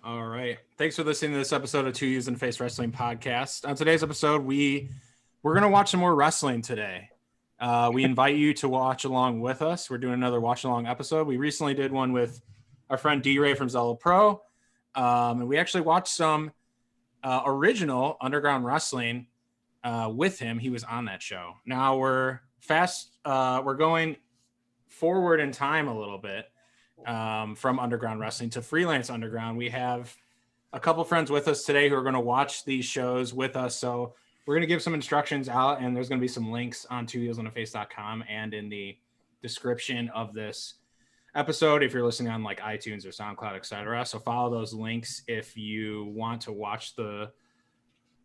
All right. Thanks for listening to this episode of Two U's and Face Wrestling Podcast. On today's episode, we're going to watch some more wrestling today. We invite you to watch along with us. We're doing another watch along episode. We recently did one with our friend D-Ray from Zello Pro. And we actually watched some original Underground Wrestling with him. He was on that show. Now we're going forward in time a little bit. From Underground Wrestling to Freelance Underground. We have a couple friends with us today who are going to watch these shows with us. So we're going to give some instructions out, and there's going to be some links on twoheelsondaface.com and in the description of this episode if you're listening on like iTunes or SoundCloud, etc. So follow those links if you want to watch the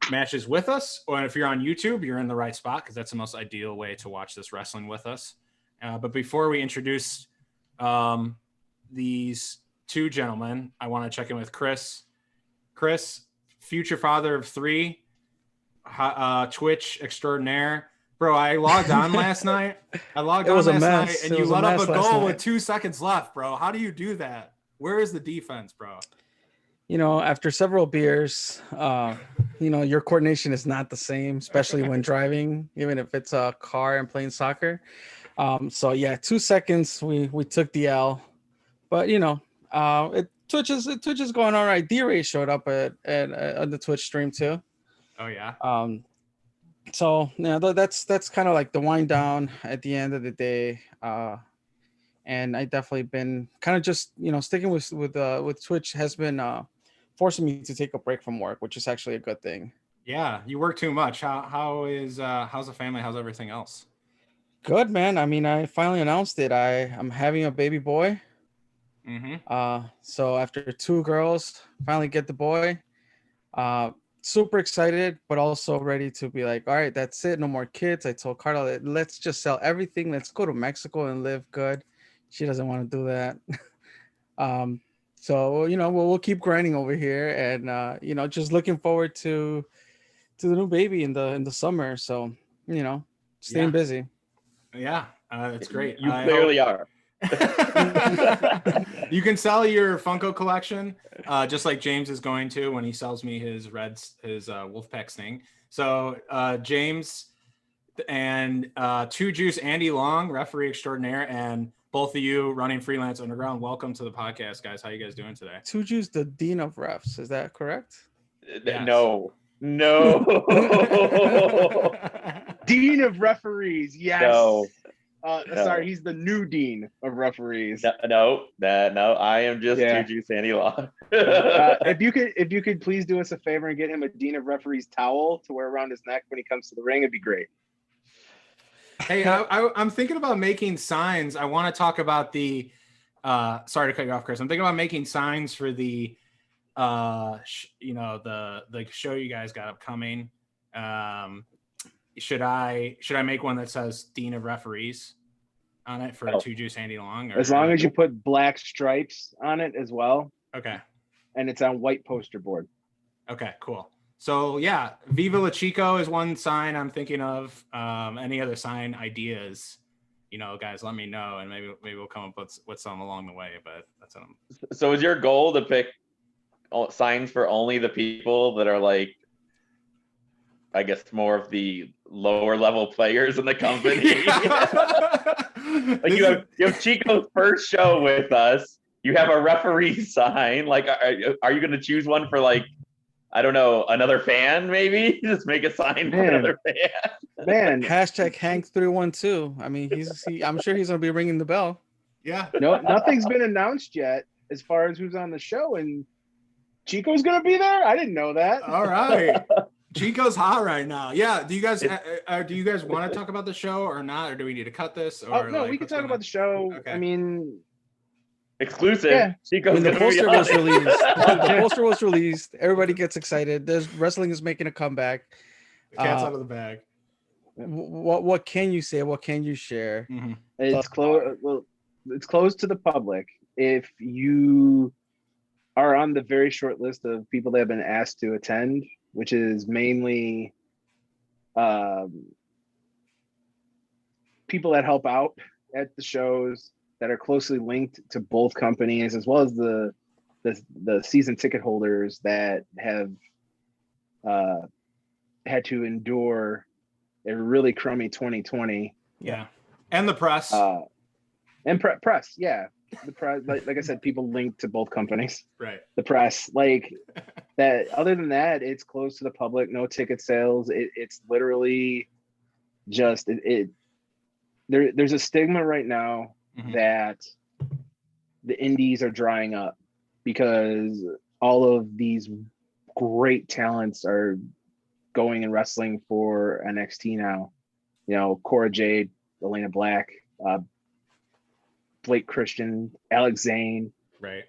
matches with us, or if you're on YouTube, you're in the right spot because that's the most ideal way to watch this wrestling with us. But before we introduce these two gentlemen, I want to check in with Chris. Chris, future father of three, Twitch extraordinaire. Bro, I logged on last night. And you let up a goal with 2 seconds left, bro. How do you do that? Where is the defense, bro? You know, after several beers, your coordination is not the same, especially when driving, even if it's a car and playing soccer. So yeah, 2 seconds, we took the L. But Twitch is going all right. D-Ray showed up at the Twitch stream too. Oh yeah. So yeah, that's kind of like the wind down at the end of the day. And I definitely been kind of just sticking with Twitch has been forcing me to take a break from work, which is actually a good thing. Yeah, you work too much. How's the family? How's everything else? Good, man. I mean, I finally announced it. I'm having a baby boy. Mm-hmm. So after 2 girls, finally get the boy. Super excited, but also ready to be like, all right, that's it. No more kids. I told Carla, let's just sell everything. Let's go to Mexico and live good. She doesn't want to do that. So we'll keep grinding over here, and just looking forward to the new baby in the summer. So staying busy. Yeah, it's great. You clearly are. You can sell your Funko collection, just like James is going to when he sells me his Wolfpack Sting. So James and Two Juice Andy Long, referee extraordinaire, and both of you running Freelance Underground. Welcome to the podcast, guys. How you guys doing today? Two Juice, the dean of refs, is that correct? Yes. No. Dean of referees, yes. No. Sorry, he's the new dean of referees. No. I am just Two Juice Andy Law. If you could please do us a favor and get him a dean of referees towel to wear around his neck when he comes to the ring, it'd be great. Hey, I'm thinking about making signs. I want to talk about the. Sorry to cut you off, Chris. I'm thinking about making signs for the, the show you guys got upcoming. Should I make one that says Dean of Referees on it for Two Juice Andy Long? As long as you put black stripes on it as well. Okay. And it's on white poster board. Okay, cool. So yeah, Viva La Chico is one sign I'm thinking of. Any other sign ideas? Guys, let me know, and maybe we'll come up with some along the way. But that's what I'm. So is your goal to pick signs for only the people that are like, I guess, more of the lower level players in the company? Like you have Chico's first show with us. You have a referee sign. Like, are you going to choose one for like, I don't know, another fan? Maybe just make a sign for another fan. Man, hashtag Hank312. I mean, I'm sure he's going to be ringing the bell. Yeah. No, nothing's been announced yet as far as who's on the show, and Chico's going to be there. I didn't know that. All right. Chico's hot right now. Yeah. Do you guys want to talk about the show or not, or do we need to cut this? Or no, we can talk about the show. Okay. I mean, exclusive. Yeah. Chico's the poster was released. The poster was released. Everybody gets excited. Wrestling is making a comeback. The cat's out of the bag. What can you say? What can you share? Mm-hmm. It's closed. Well, it's closed to the public. If you are on the very short list of people that have been asked to attend, which is mainly people that help out at the shows that are closely linked to both companies, as well as the the season ticket holders that have had to endure a really crummy 2020. Yeah, and the press. And press, yeah. The press, like I said, people linked to both companies. Right. The press, like that. Other than that, it's closed to the public. No ticket sales. It's literally just there's a stigma right now that the indies are drying up because all of these great talents are going and wrestling for NXT now. You know, Cora Jade, Elena Black, Blake Christian, Alex Zane, right,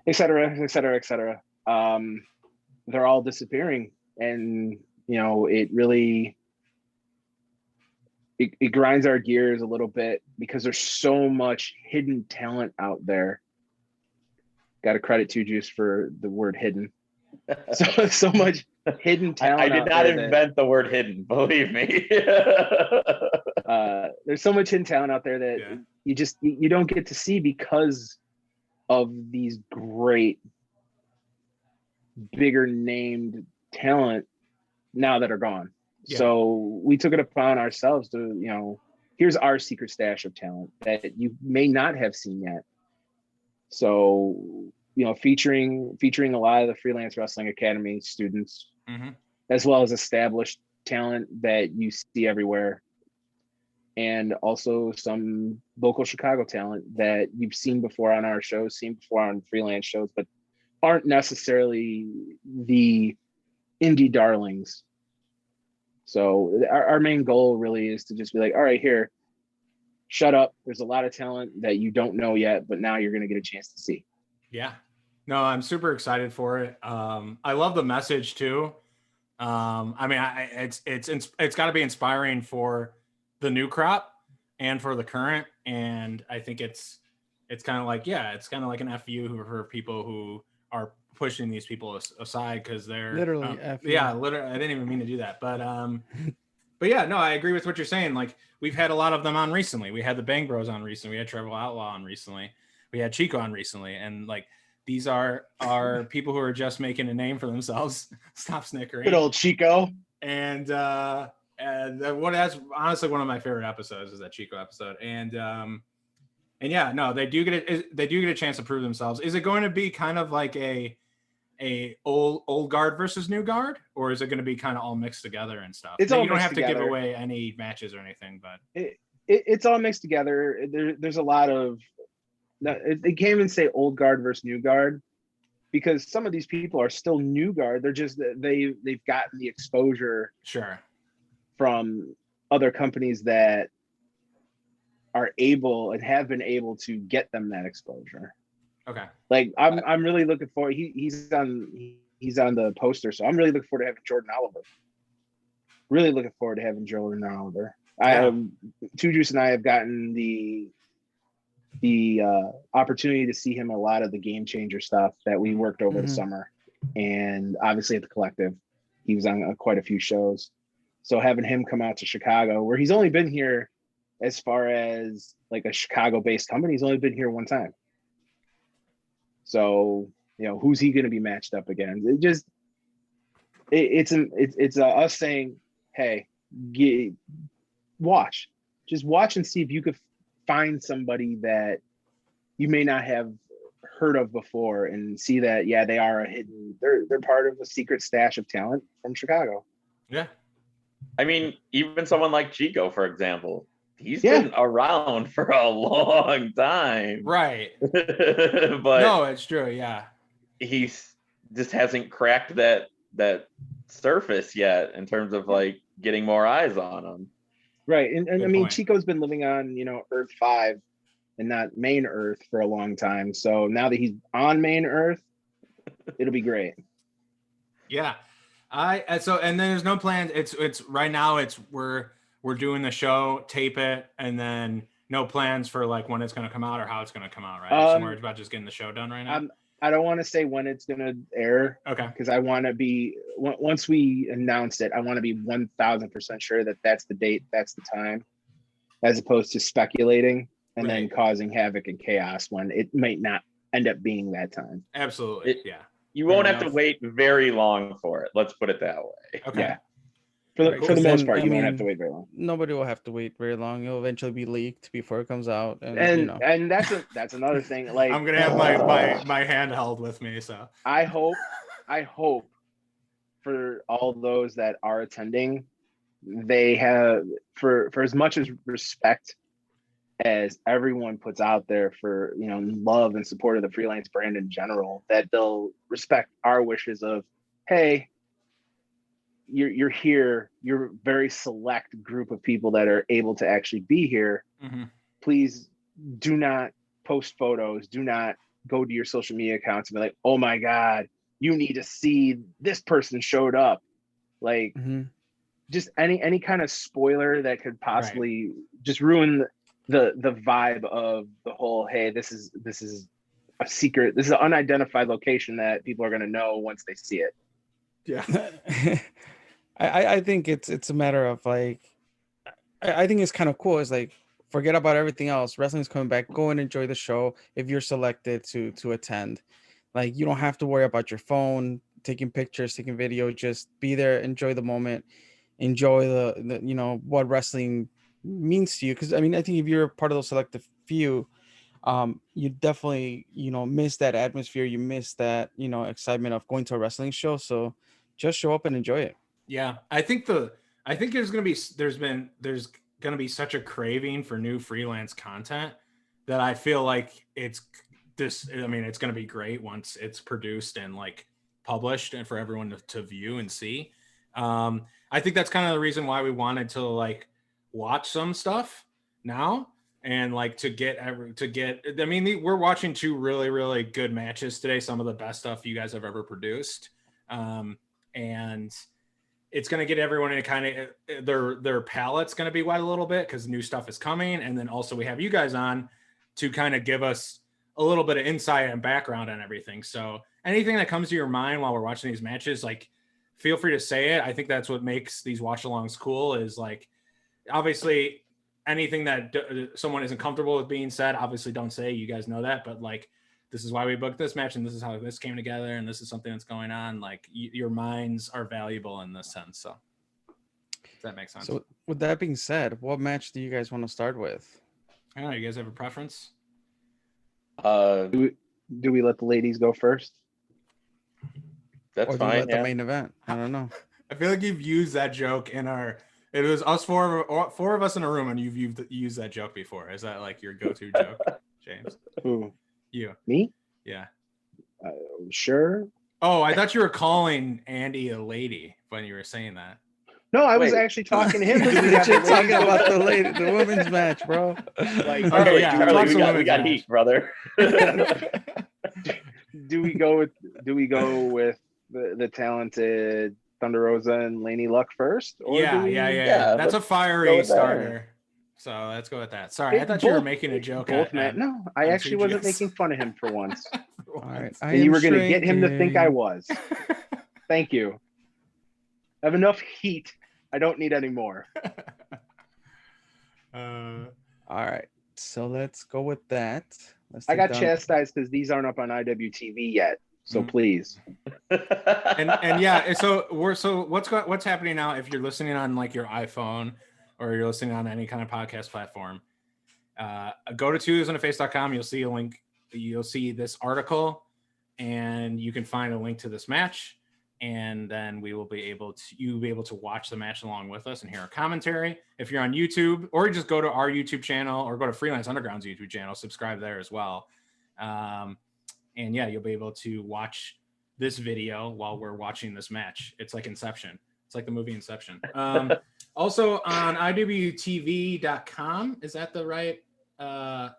et cetera, et cetera, et cetera. They're all disappearing, and you know, it really it grinds our gears a little bit because there's so much hidden talent out there. Got to credit Two Juice for the word hidden. So much hidden talent. I did not invent the word hidden, believe me. There's so much hidden talent out there that you don't get to see because of these great, bigger named talent now that are gone. Yeah. So we took it upon ourselves to, you know, here's our secret stash of talent that you may not have seen yet. So, you know, featuring a lot of the Freelance Wrestling Academy students, as well as established talent that you see everywhere. And also some local Chicago talent that you've seen before on our shows, seen before on freelance shows, but aren't necessarily the indie darlings. So our main goal really is to just be like, all right, here, shut up. There's a lot of talent that you don't know yet, but now you're going to get a chance to see. Yeah. No, I'm super excited for it. I love the message too. I mean, it's got to be inspiring for the new crop and for the current. And I think it's kind of like, it's kind of like an FU for people who are pushing these people aside because they're literally literally. I didn't even mean to do that, but yeah, no, I agree with what you're saying. Like, we've had a lot of them on recently. We had the Bang Bros on recently. We had Trevor Outlaw on recently. We had Chico on recently, and like, these are people who are just making a name for themselves. Stop snickering. Good old Chico. And what that's honestly one of my favorite episodes is that Chico episode. And yeah, no, they do get a chance to prove themselves. Is it going to be kind of like a old guard versus new guard, or is it going to be kind of all mixed together and stuff? It's all you don't have together. To give away any matches or anything, but it's all mixed together. There's a lot of they can't even say old guard versus new guard because some of these people are still new guard. They're just they've gotten the exposure from other companies that are able and have been able to get them that exposure. Okay. Like I'm really looking forward. He's on the poster, so I'm really looking forward to having Jordan Oliver. Really looking forward to having Jordan Oliver. Yeah. Two Juice and I have gotten the opportunity to see him a lot of the Game Changer stuff that we worked over the summer, and obviously at the Collective, he was on quite a few shows. So having him come out to Chicago, where he's only been here, as far as like a Chicago-based company, he's only been here one time. So, you know, who's he going to be matched up against? It's us saying, hey, watch and see if you could find somebody that you may not have heard of before and see that, they are they're part of a secret stash of talent from Chicago. Yeah. I mean, even someone like Chico, for example, he's been around for a long time. Right. But no, it's true. Yeah. He's just hasn't cracked that surface yet in terms of like getting more eyes on him. Right. And I mean, point. Chico's been living on, Earth 5 and not main Earth for a long time. So now that he's on main Earth, it'll be great. Yeah. And then there's no plans. It's right now we're doing the show, tape it, and then no plans for like when it's going to come out or how it's going to come out, right? So we're about just getting the show done right now. I don't want to say when it's going to air. Okay. Because I want to be, once we announce it, I want to be 1000% sure that that's the date, that's the time, as opposed to speculating and then causing havoc and chaos when it might not end up being that time. Absolutely. Yeah. You won't Fair have to enough. wait very long for it. Let's put it that way. Okay. Yeah. For the, Right, for 'cause the most then, part, I you won't have mean, to wait very long. Nobody will have to wait very long. It'll eventually be leaked before it comes out, and And that's another thing. Like, I'm gonna have my handheld with me. So I hope for all those that are attending, they have for as much as respect as everyone puts out there for love and support of the freelance brand in general, that they'll respect our wishes of, hey, you're here, you're a very select group of people that are able to actually be here. mm-hmm. Please do not post photos, do not go to your social media accounts and be like, oh my god, you need to see this person showed up. Like, just any kind of spoiler that could possibly just ruin the vibe of the whole, hey, this is a secret, this is an unidentified location that people are going to know once they see it. Yeah. I think it's a matter of like, I think it's kind of cool. It's like, forget about everything else. Wrestling's coming back. Go and enjoy the show if you're selected to attend. Like, you don't have to worry about your phone, taking pictures, taking video. Just be there, enjoy the moment, enjoy the what wrestling means to you. Because I mean, I think if you're part of those selective few, you definitely miss that atmosphere. You miss that excitement of going to a wrestling show. So just show up and enjoy it. Yeah, I think there's gonna be such a craving for new freelance content that I feel like it's gonna be great once it's produced and like published and for everyone to view and see. I think that's kind of the reason why we wanted to like watch some stuff now and like to get I mean, we're watching two really, really good matches today, some of the best stuff you guys have ever produced. And it's going to get everyone in kind of their palate's going to be wet a little bit because new stuff is coming. And then also we have you guys on to kind of give us a little bit of insight and background on everything. So anything that comes to your mind while we're watching these matches, like, feel free to say it. I think that's what makes these watch alongs cool, is like, obviously anything that someone isn't comfortable with being said, obviously don't say. You guys know that, but like, this is why we booked this match and this is how this came together and this is something that's going on. Like, your minds are valuable in this sense. So does that make sense? So with that being said, what match do you guys want to start with? I don't know. You guys have a preference? Do we let the ladies go first? That's Or do we fine. let the main event? I don't know. I feel like you've used that joke it was us four of us in a room, and you've used that joke before. Is that like your go-to joke, James? Who? You? Me? Yeah. Sure. Oh, I thought you were calling Andy a lady when you were saying that. No, I was Wait. actually talking to him. Legit talking about the women's match, bro. Like, Okay, Charlie, yeah, Charlie, talk we some got women's heat, match. brother. do we go with the talented Thunder Rosa and Laney Luck first? Or Yeah. That's a let's go fiery with that. starter. So let's go with that. Sorry, I thought you were making a joke. Both men. No, I on actually wasn't CGS. making fun of him for once. All right, And you were going to get him to think I was. Thank you. I have enough heat. I don't need any more. All right, so let's go with that. I got chastised because these aren't up on IWTV yet. So please. and yeah, so what's happening now? If you're listening on like your iPhone or you're listening on any kind of podcast platform, go to twosandface.com. You'll see a link. You'll see this article, and you can find a link to this match. And then you'll be able to watch the match along with us and hear our commentary. If you're on YouTube, or just go to our YouTube channel, or go to Freelance Underground's YouTube channel, subscribe there as well. And yeah, you'll be able to watch this video while we're watching this match. It's like Inception. It's like the movie Inception. Also on iwtv.com, is that the right URL?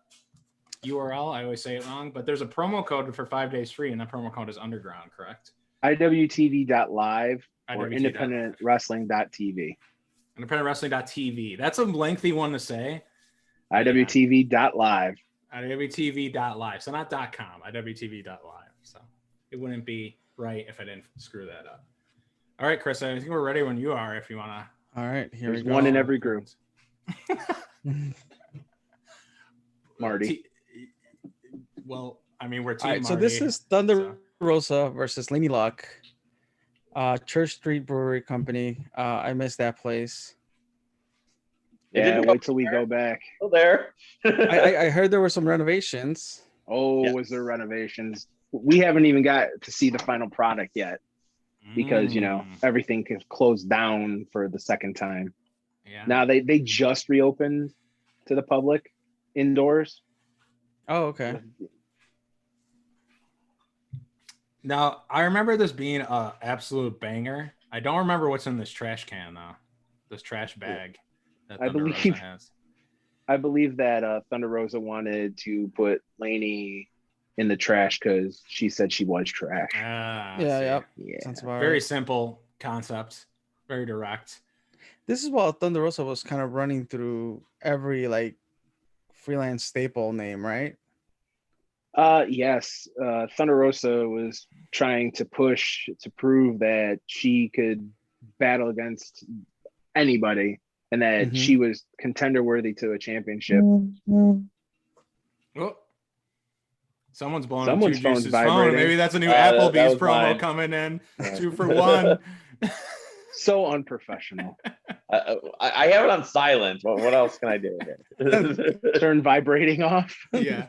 I always say it wrong, but there's a promo code for 5 days free, and that promo code is Underground, correct? IWTV.live or IWTV. independentwrestling.tv. Independentwrestling.tv. That's a lengthy one to say. IWTV.live. IWTV.live. So not .com, IWTV.live. So it wouldn't be right if I didn't screw that up. All right, Chris, I think we're ready when you are, if you want to. All right, here we go. One in every group. Marty. Well, I mean, we're All team right, so this Marty, is Thunder so- Rosa versus Laney Luck, Church Street Brewery Company. I missed that place. It Yeah, didn't go wait till we go back. still there. I heard there were some renovations. Oh, Yes. was there renovations? We haven't even got to see the final product yet because everything is closed down for the second time. Yeah. Now they just reopened to the public indoors. Oh, okay. Now, I remember this being a absolute banger. I don't remember what's in this trash can though. This trash bag that I Thunder Rosa believe- has. I believe that Thunder Rosa wanted to put Lainey in the trash because she said she was trash. Ah, Yeah, see. yep. Yeah. Sounds about Very right. simple concept, very direct. This is while Thunder Rosa was kind of running through every like freelance staple name, right? Yes. Thunder Rosa was trying to push to prove that she could battle against anybody and that Mhm. she was contender worthy to a championship. Oh. Someone's blowing up Someone's Two phone's Juice's phone. vibrating. Maybe that's a new That Applebee's was promo mine. coming in. Yeah. 2 for 1. So unprofessional. I have it on silent. What else can I do here? Turn vibrating off. Yeah.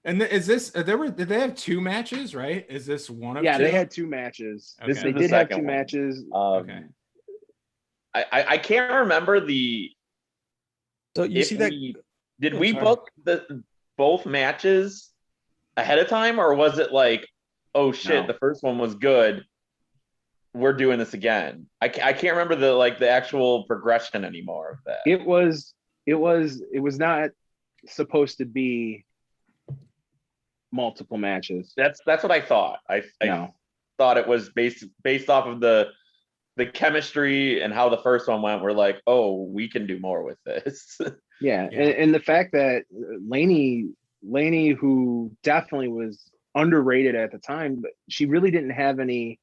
And is this did they have 2 matches, right? Is this one of Yeah, 2? they had 2 matches. Okay. They the did have second 2 one. matches. Okay. I can't remember the So you see that did Oh, we sorry. book both matches ahead of time, or was it like, oh shit, No. the first one was good, we're doing this again? I can't remember the actual progression anymore of that. It was not supposed to be multiple matches. That's what I thought. I No. thought it was based off of the chemistry and how the first one went. We're like, oh, we can do more with this. Yeah. Yeah. And the fact that Lainey, who definitely was underrated at the time, but she really didn't have any,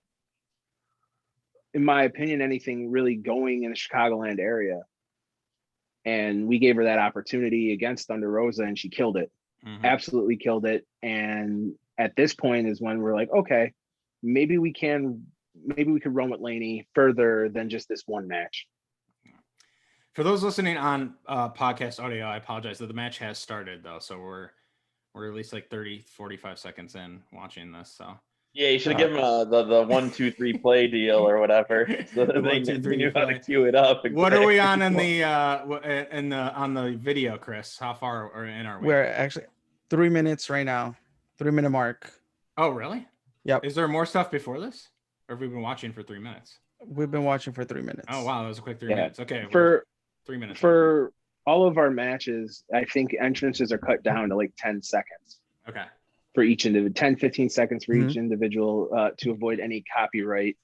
in my opinion, anything really going in the Chicagoland area. And we gave her that opportunity against Thunder Rosa and she killed it. Mhm. Absolutely killed it. And at this point is when we're like, okay, maybe we could run with Lainey further than just this one match. For those listening on podcast audio, I apologize that the match has started though, so we're at least like 30-45 seconds in watching this. So Yeah, you should have given them the 1, 2, 3 play deal or whatever. So The they 1, 2, 3 knew how to play. cue it up. what are we on exactly. on the video, Chris? How far in are we? we're actually 3 minutes right now, 3-minute mark. Oh, really? Yep. Is there more stuff before this, or have we been watching for 3 minutes? We've been watching for 3 minutes. Oh wow, that was a quick 3 Yeah. minutes. Okay, we're For 3 minutes. for all of our matches, I think entrances are cut down to like 10 seconds Okay. for each individual, 10, 15 seconds for each Mhm. individual to avoid any copyright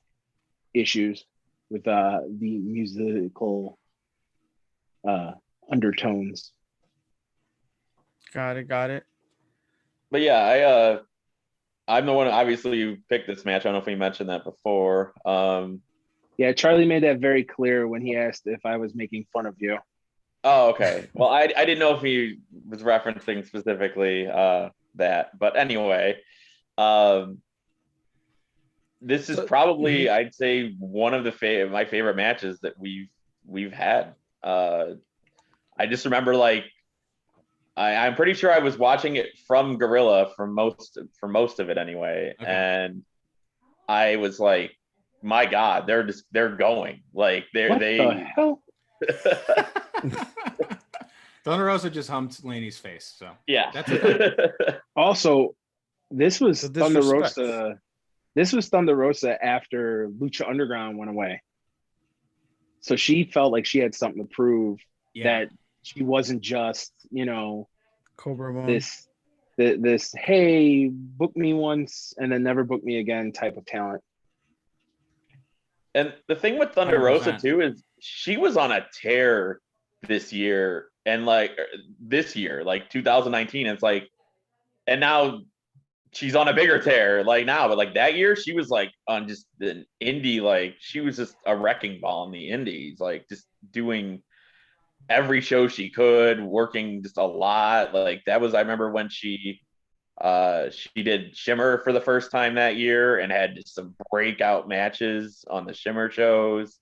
issues with the musical undertones. Got it. But yeah, I'm the one. Obviously, you picked this match. I don't know if we mentioned that before. Yeah, Charlie made that very clear when he asked if I was making fun of you. Oh, okay. Well, I didn't know if he was referencing specifically that, but anyway, this is So- probably, I'd say, one of my favorite matches that we've had. I just remember like I'm pretty sure I was watching it from Gorilla for most of it anyway, Okay. and I was like, my God, they're going like What the hell? Thunder Rosa just humped Laney's face. So yeah. That's okay. Also, this was The Thunder disrespect. Rosa. This was Thunder Rosa after Lucha Underground went away. So she felt like she had something to prove, Yeah. that she wasn't just, Cobra Moon. this hey, book me once and then never book me again type of talent. And the thing with Thunder Rosa 100%. too is she was on a tear this year, and like 2019. It's like, and now she's on a bigger tear like now, but like that year she was like on just an indie, like she was just a wrecking ball in the indies, like just doing every show she could, working just a lot. Like that was, I remember when she She did Shimmer for the first time that year and had some breakout matches on the Shimmer shows.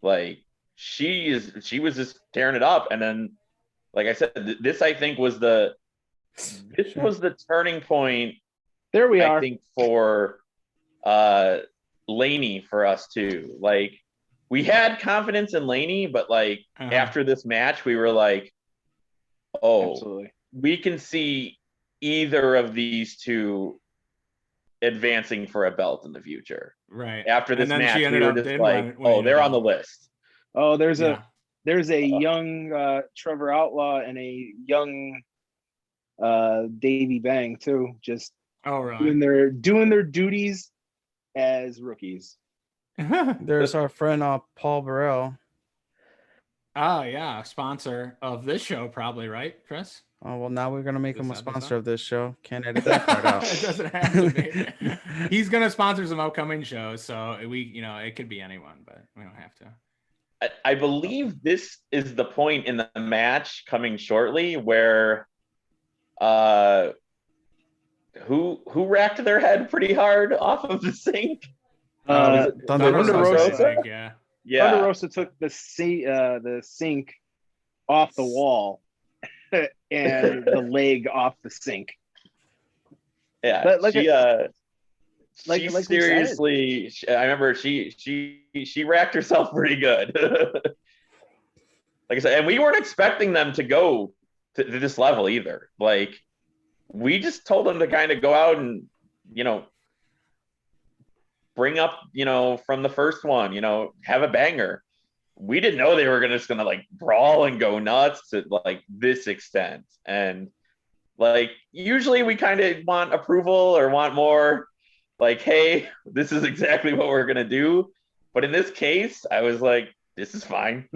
Like she was just tearing it up. And then, like I said, this I think was the turning point. There we I are. think for Laney for us too. Like we had confidence in Laney, but like after this match, we were like, oh, Absolutely. we can see either of these two advancing for a belt in the future. Right. After this match, we were just like, winning they're on the list. Oh, there's a young Trevor Outlaw and a young Davey Bang too, just really? doing their duties as rookies. There's our friend Paul Burrell. Oh yeah, sponsor of this show probably, right, Chris? Oh well, now we're gonna make him a sponsor of this show. Can't edit that part out. It doesn't have to be. He's gonna sponsor some upcoming shows, so it could be anyone, but we don't have to. I believe this is the point in the match coming shortly where who racked their head pretty hard off of the sink? Thunder Rosa. Yeah. Thunder Rosa took the sink off the wall and the leg off the sink. Yeah, she seriously. I remember she racked herself pretty good. Like I said, and we weren't expecting them to go to this level either. Like we just told them to kind of go out and bring up from the first one, have a banger. We didn't know they were just gonna like brawl and go nuts to like this extent. And like usually we kind of want approval or want more like, hey, this is exactly what we're gonna do. But in this case, I was like, this is fine.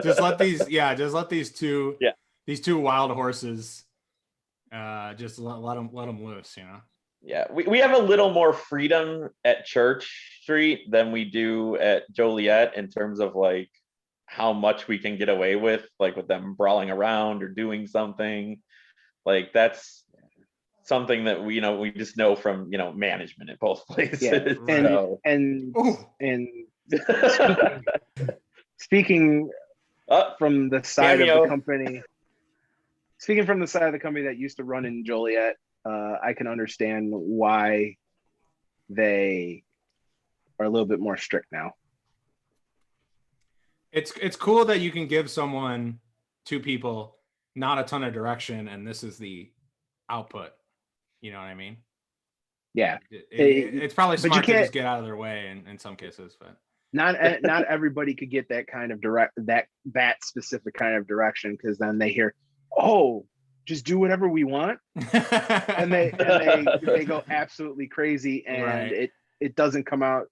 just let these two wild horses just let them loose, Yeah, we have a little more freedom at Church Street than we do at Joliet in terms of like how much we can get away with, like with them brawling around or doing something. Like that's something that we just know from management at both places. Yeah. And speaking from the side of the company. Speaking from the side of the company that used to run in Joliet, I can understand why they are a little bit more strict now. It's cool that you can give two people, not a ton of direction, and this is the output. You know what I mean? Yeah. It's probably smart to just get out of their way in some cases, but not everybody could get that kind of that specific kind of direction, because then they hear, oh, just do whatever we want, and they go absolutely crazy, and it doesn't come out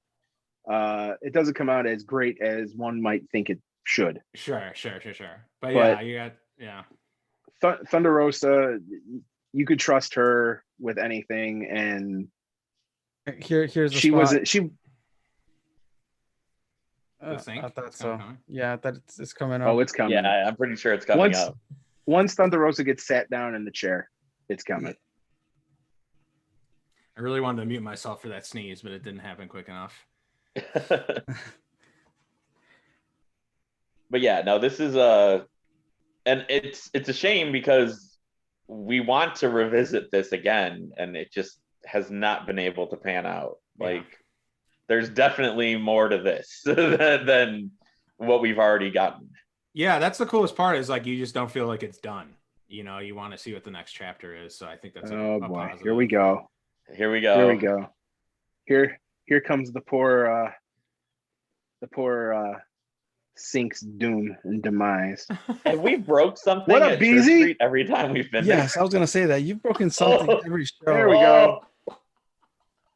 as great as one might think it should. Sure. But yeah, you got Thunder Rosa, you could trust her with anything, and here's the she spot. wasn't she. I thought so. Yeah, that it's coming up. Oh, it's coming. Yeah, I'm pretty sure it's coming up. Once Thunder Rosa gets sat down in the chair, it's coming. I really wanted to mute myself for that sneeze, but it didn't happen quick enough. But yeah, no, this is and it's a shame because we want to revisit this again, and it just has not been able to pan out. Like there's definitely more to this than what we've already gotten. Yeah, that's the coolest part, is like you just don't feel like it's done. You want to see what the next chapter is. So I think that's a boy. positive. Here we go. Here comes the poor Sink's doom and demise. And we broke something What up, at Church Beezy? Street every time we've been there. Yes, I was gonna say that you've broken something every show. There we go.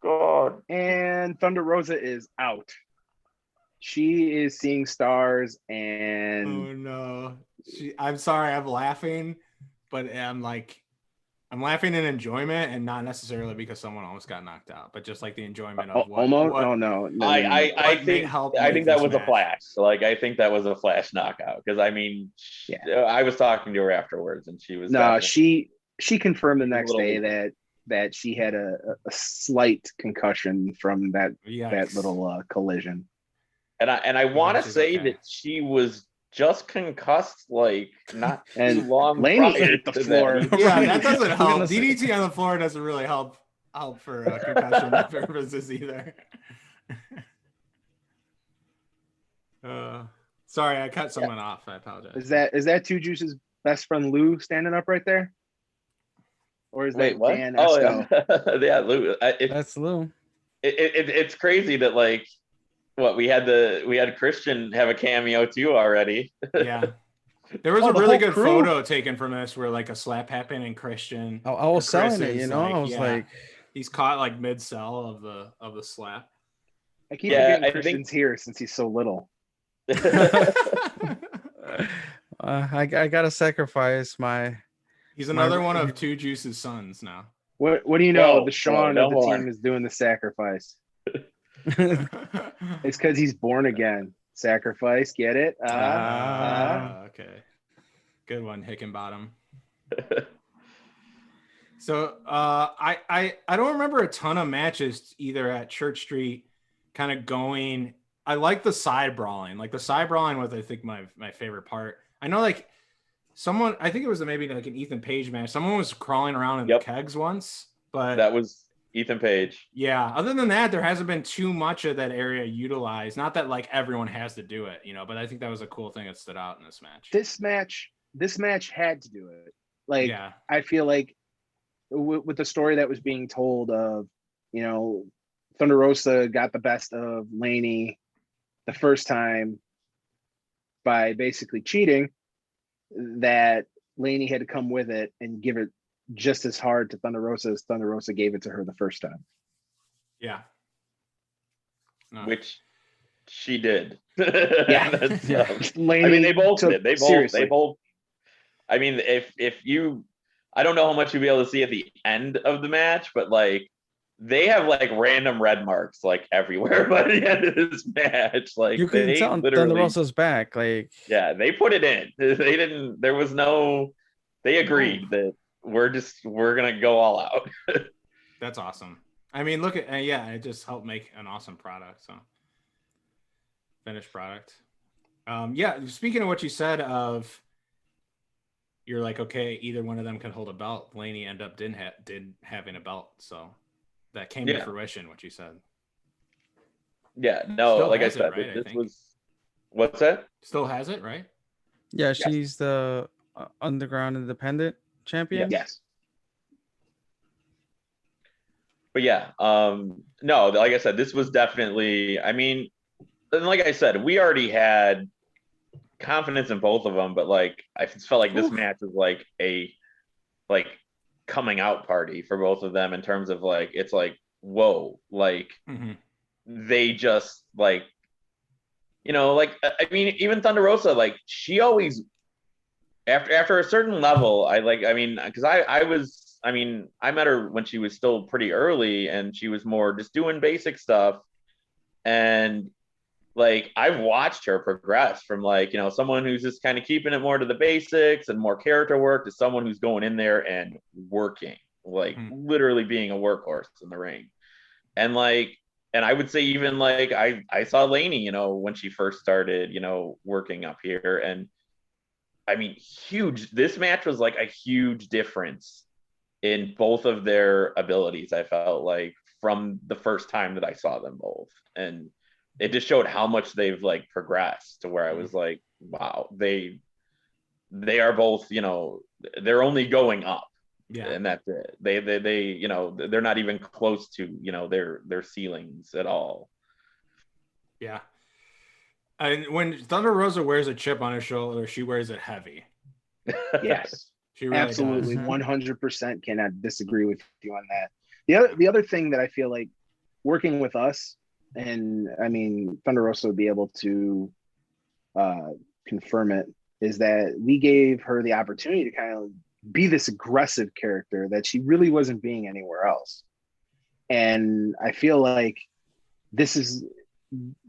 God. And Thunder Rosa is out. She is seeing stars, and oh no, I'm sorry, I'm laughing, but I'm laughing in enjoyment, and not necessarily because someone almost got knocked out, but just like the enjoyment of what. No. I think that was a flash. Like I think that was a flash knockout, because I mean, I was talking to her afterwards, and she was she confirmed the A next little- day that she had a slight concussion from that Yikes. little collision. And I want to she's say okay. that she was just concussed, like not too And long Laney prior ate the to floor. that. Yeah, Right. that doesn't I'm help. gonna say- DDT on the floor doesn't really help for concussion purposes either. Sorry, I cut someone off. I apologize. Is that Two Juice's best friend Lou standing up right there? Or is Wait, that what? Dan Oh Esco? yeah, yeah. Lou, That's Lou. it's crazy that like what we had Christian have a cameo too already. Yeah. There was Oh, a the really whole good crew? photo taken from this where like a slap happened and Christian. I was or selling Chris it, is, I was yeah, like, he's caught like mid sell of the slap. I keep Yeah, forgetting I Christian's here since he's so little. I gotta sacrifice my. He's another one of Two Juice's sons now. What do you know? No, The Sean no of the more. team is doing the sacrifice. It's because he's born again. Sacrifice, get it? Okay. Good one, Hickenbottom. So I don't remember a ton of matches either at Church Street kind of going. I like the side brawling. Like the side brawling was I think my favorite part. I know like someone, I think it was maybe like an Ethan Page match. Someone was crawling around in the kegs once, but That was Ethan Page. yeah, other than that, there hasn't been too much of that area utilized. Not that like everyone has to do it, but I think that was a cool thing that stood out in this match. This match had to do it. Like, yeah, I feel like with the story that was being told of, Thunder Rosa got the best of Laney the first time by basically cheating, that Laney had to come with it and give it just as hard to Thunder Rosa as Thunder Rosa gave it to her the first time. yeah. No. Which she did. Yeah. I mean, they both did. They seriously. both. I mean, if you, I don't know how much you'll be able to see at the end of the match, but like they have like random red marks like everywhere by the end of this match. Like you can tell Thunder Rosa's back. Like, yeah, they put it in. They didn't. There was no. They agreed that we're gonna go all out. That's awesome. I mean, look at it just helped make an awesome product. So finished product. Yeah. Speaking of what you said of, you're like, okay, either one of them can hold a belt. Laney ended up did having a belt, so that came to fruition. What you said. Yeah. No. Still like I has it, said, right, this was. What's that? Still has it, right? yeah, she's the Underground Independent champion. Yes. But yeah, no, like I said, this was definitely, I mean, and like I said, we already had confidence in both of them, but like, I just felt like this match was like a, like, coming out party for both of them in terms of like, it's like, whoa, like, they just like, like, I mean, even Thunder Rosa, like, she always, after a certain level, because I met her when she was still pretty early and she was more just doing basic stuff. And like, I've watched her progress from like, someone who's just kind of keeping it more to the basics and more character work to someone who's going in there and working, like literally being a workhorse in the ring. And like, and I would say even like, I saw Laney, when she first started, working up here. And I mean, huge, this match was like a huge difference in both of their abilities. I felt like from the first time that I saw them both, and it just showed how much they've like progressed to where I was like, wow, they are both, they're only going up, and that's it. They they're not even close to, their ceilings at all. Yeah. And when Thunder Rosa wears a chip on her shoulder, she wears it heavy. Yes. She really absolutely does. 100% cannot disagree with you on that. The other thing that I feel like working with us, and I mean Thunder Rosa would be able to confirm it, is that we gave her the opportunity to kind of be this aggressive character that she really wasn't being anywhere else. And I feel like this is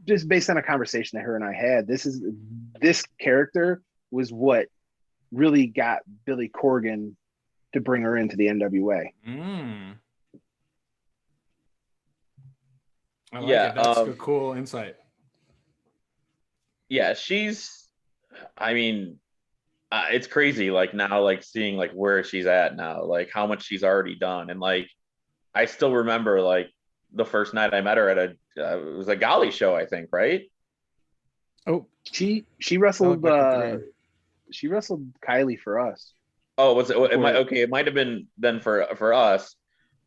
just based on a conversation that her and I had. This character was what really got Billy Corgan to bring her into the NWA. I like it. That's a cool insight. Yeah, I mean, it's crazy. Like now, like seeing like where she's at now, like how much she's already done, and like I still remember like the first night I met her at it was a Golly show, I think, right? Oh, she wrestled. She wrestled Kylie for us. Oh, was it? It might have been then for us.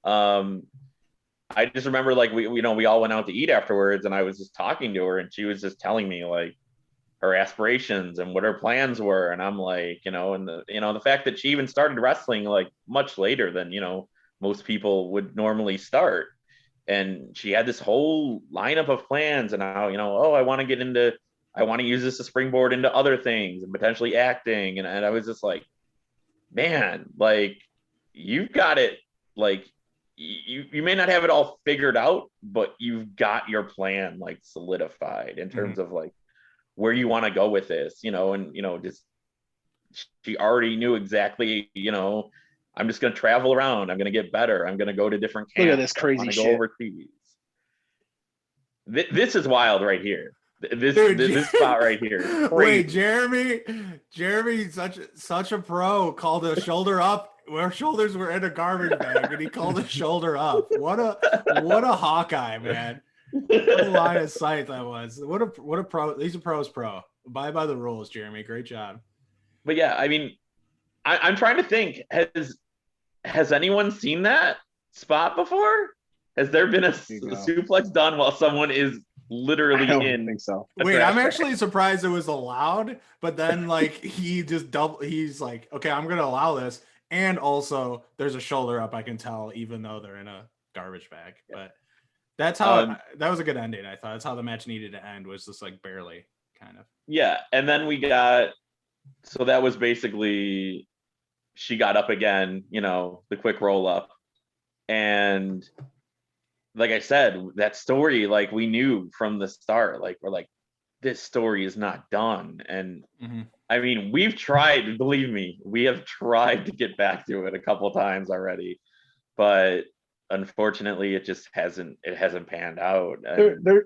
I just remember like we all went out to eat afterwards, and I was just talking to her, and she was just telling me like her aspirations and what her plans were, and I'm like, and the fact that she even started wrestling like much later than most people would normally start, and she had this whole lineup of plans, and now I want to use this to springboard into other things and potentially acting, and I was just like, man, like you've got it, like you may not have it all figured out, but you've got your plan like solidified in terms of like where you want to go with this, and just she already knew exactly, I'm just going to travel around, I'm going to get better, I'm going to go to different camps, look at this crazy shit, go overseas. This is wild right here. This spot right here. Wait, Jeremy's such a pro. Called a shoulder up where shoulders were in a garbage bag, and he called a shoulder up. What a Hawkeye, man! What a line of sight that was. What a pro. He's a pro's pro. Abide by the rules, Jeremy. Great job. But yeah, I mean, I'm trying to think. Has anyone seen that spot before? Has there been a suplex done while someone is literally I don't think so. Wait, I'm actually surprised it was allowed, but then like he's like, okay, I'm gonna allow this, and also there's a shoulder up, I can tell, even though they're in a garbage bag. But that's how that was a good ending. I thought that's how the match needed to end, was just like barely, kind of. Yeah, and then so that was basically she got up again, the quick roll up, and like I said, that story, like we knew from the start, like we're like, this story is not done. And I mean, we've tried, believe me, we have tried to get back to it a couple of times already, but unfortunately it just hasn't panned out.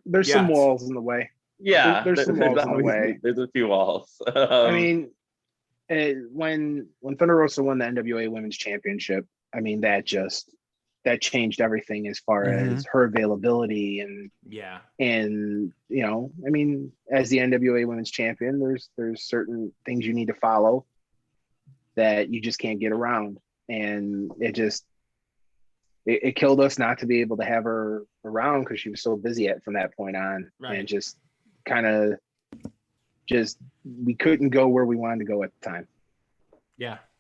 There's some walls in the way. Yeah, there's some walls in the way. There's a few walls. I mean, when Thunder Rosa won the NWA Women's Championship, I mean, that changed everything as far as her availability and I mean, as the NWA Women's Champion, there's certain things you need to follow that you just can't get around, and it killed us not to be able to have her around because she was so busy from that point on, and just kind of we couldn't go where we wanted to go at the time.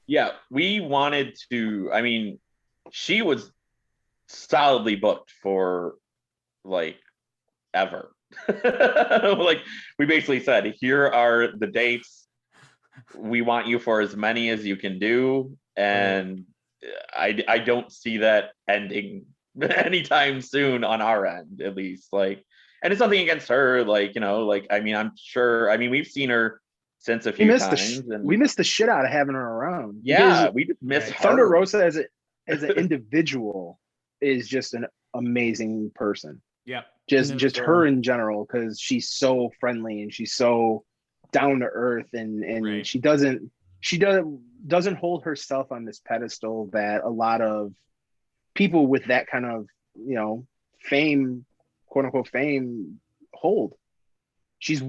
Yeah, we wanted to. I mean, she was solidly booked for like ever. Like we basically said, here are the dates, we want you for as many as you can do, and I don't see that ending anytime soon on our end, at least. Like, and it's nothing against her, like like I mean, I'm sure, I mean, we've seen her since a few times, and we missed the shit out of having her around. Yeah, we just missed Thunder Rosa as an individual is just an amazing person. Yeah, just her in general, because she's so friendly and she's so down to earth, and she doesn't hold herself on this pedestal that a lot of people with that kind of fame, quote unquote fame, hold. She's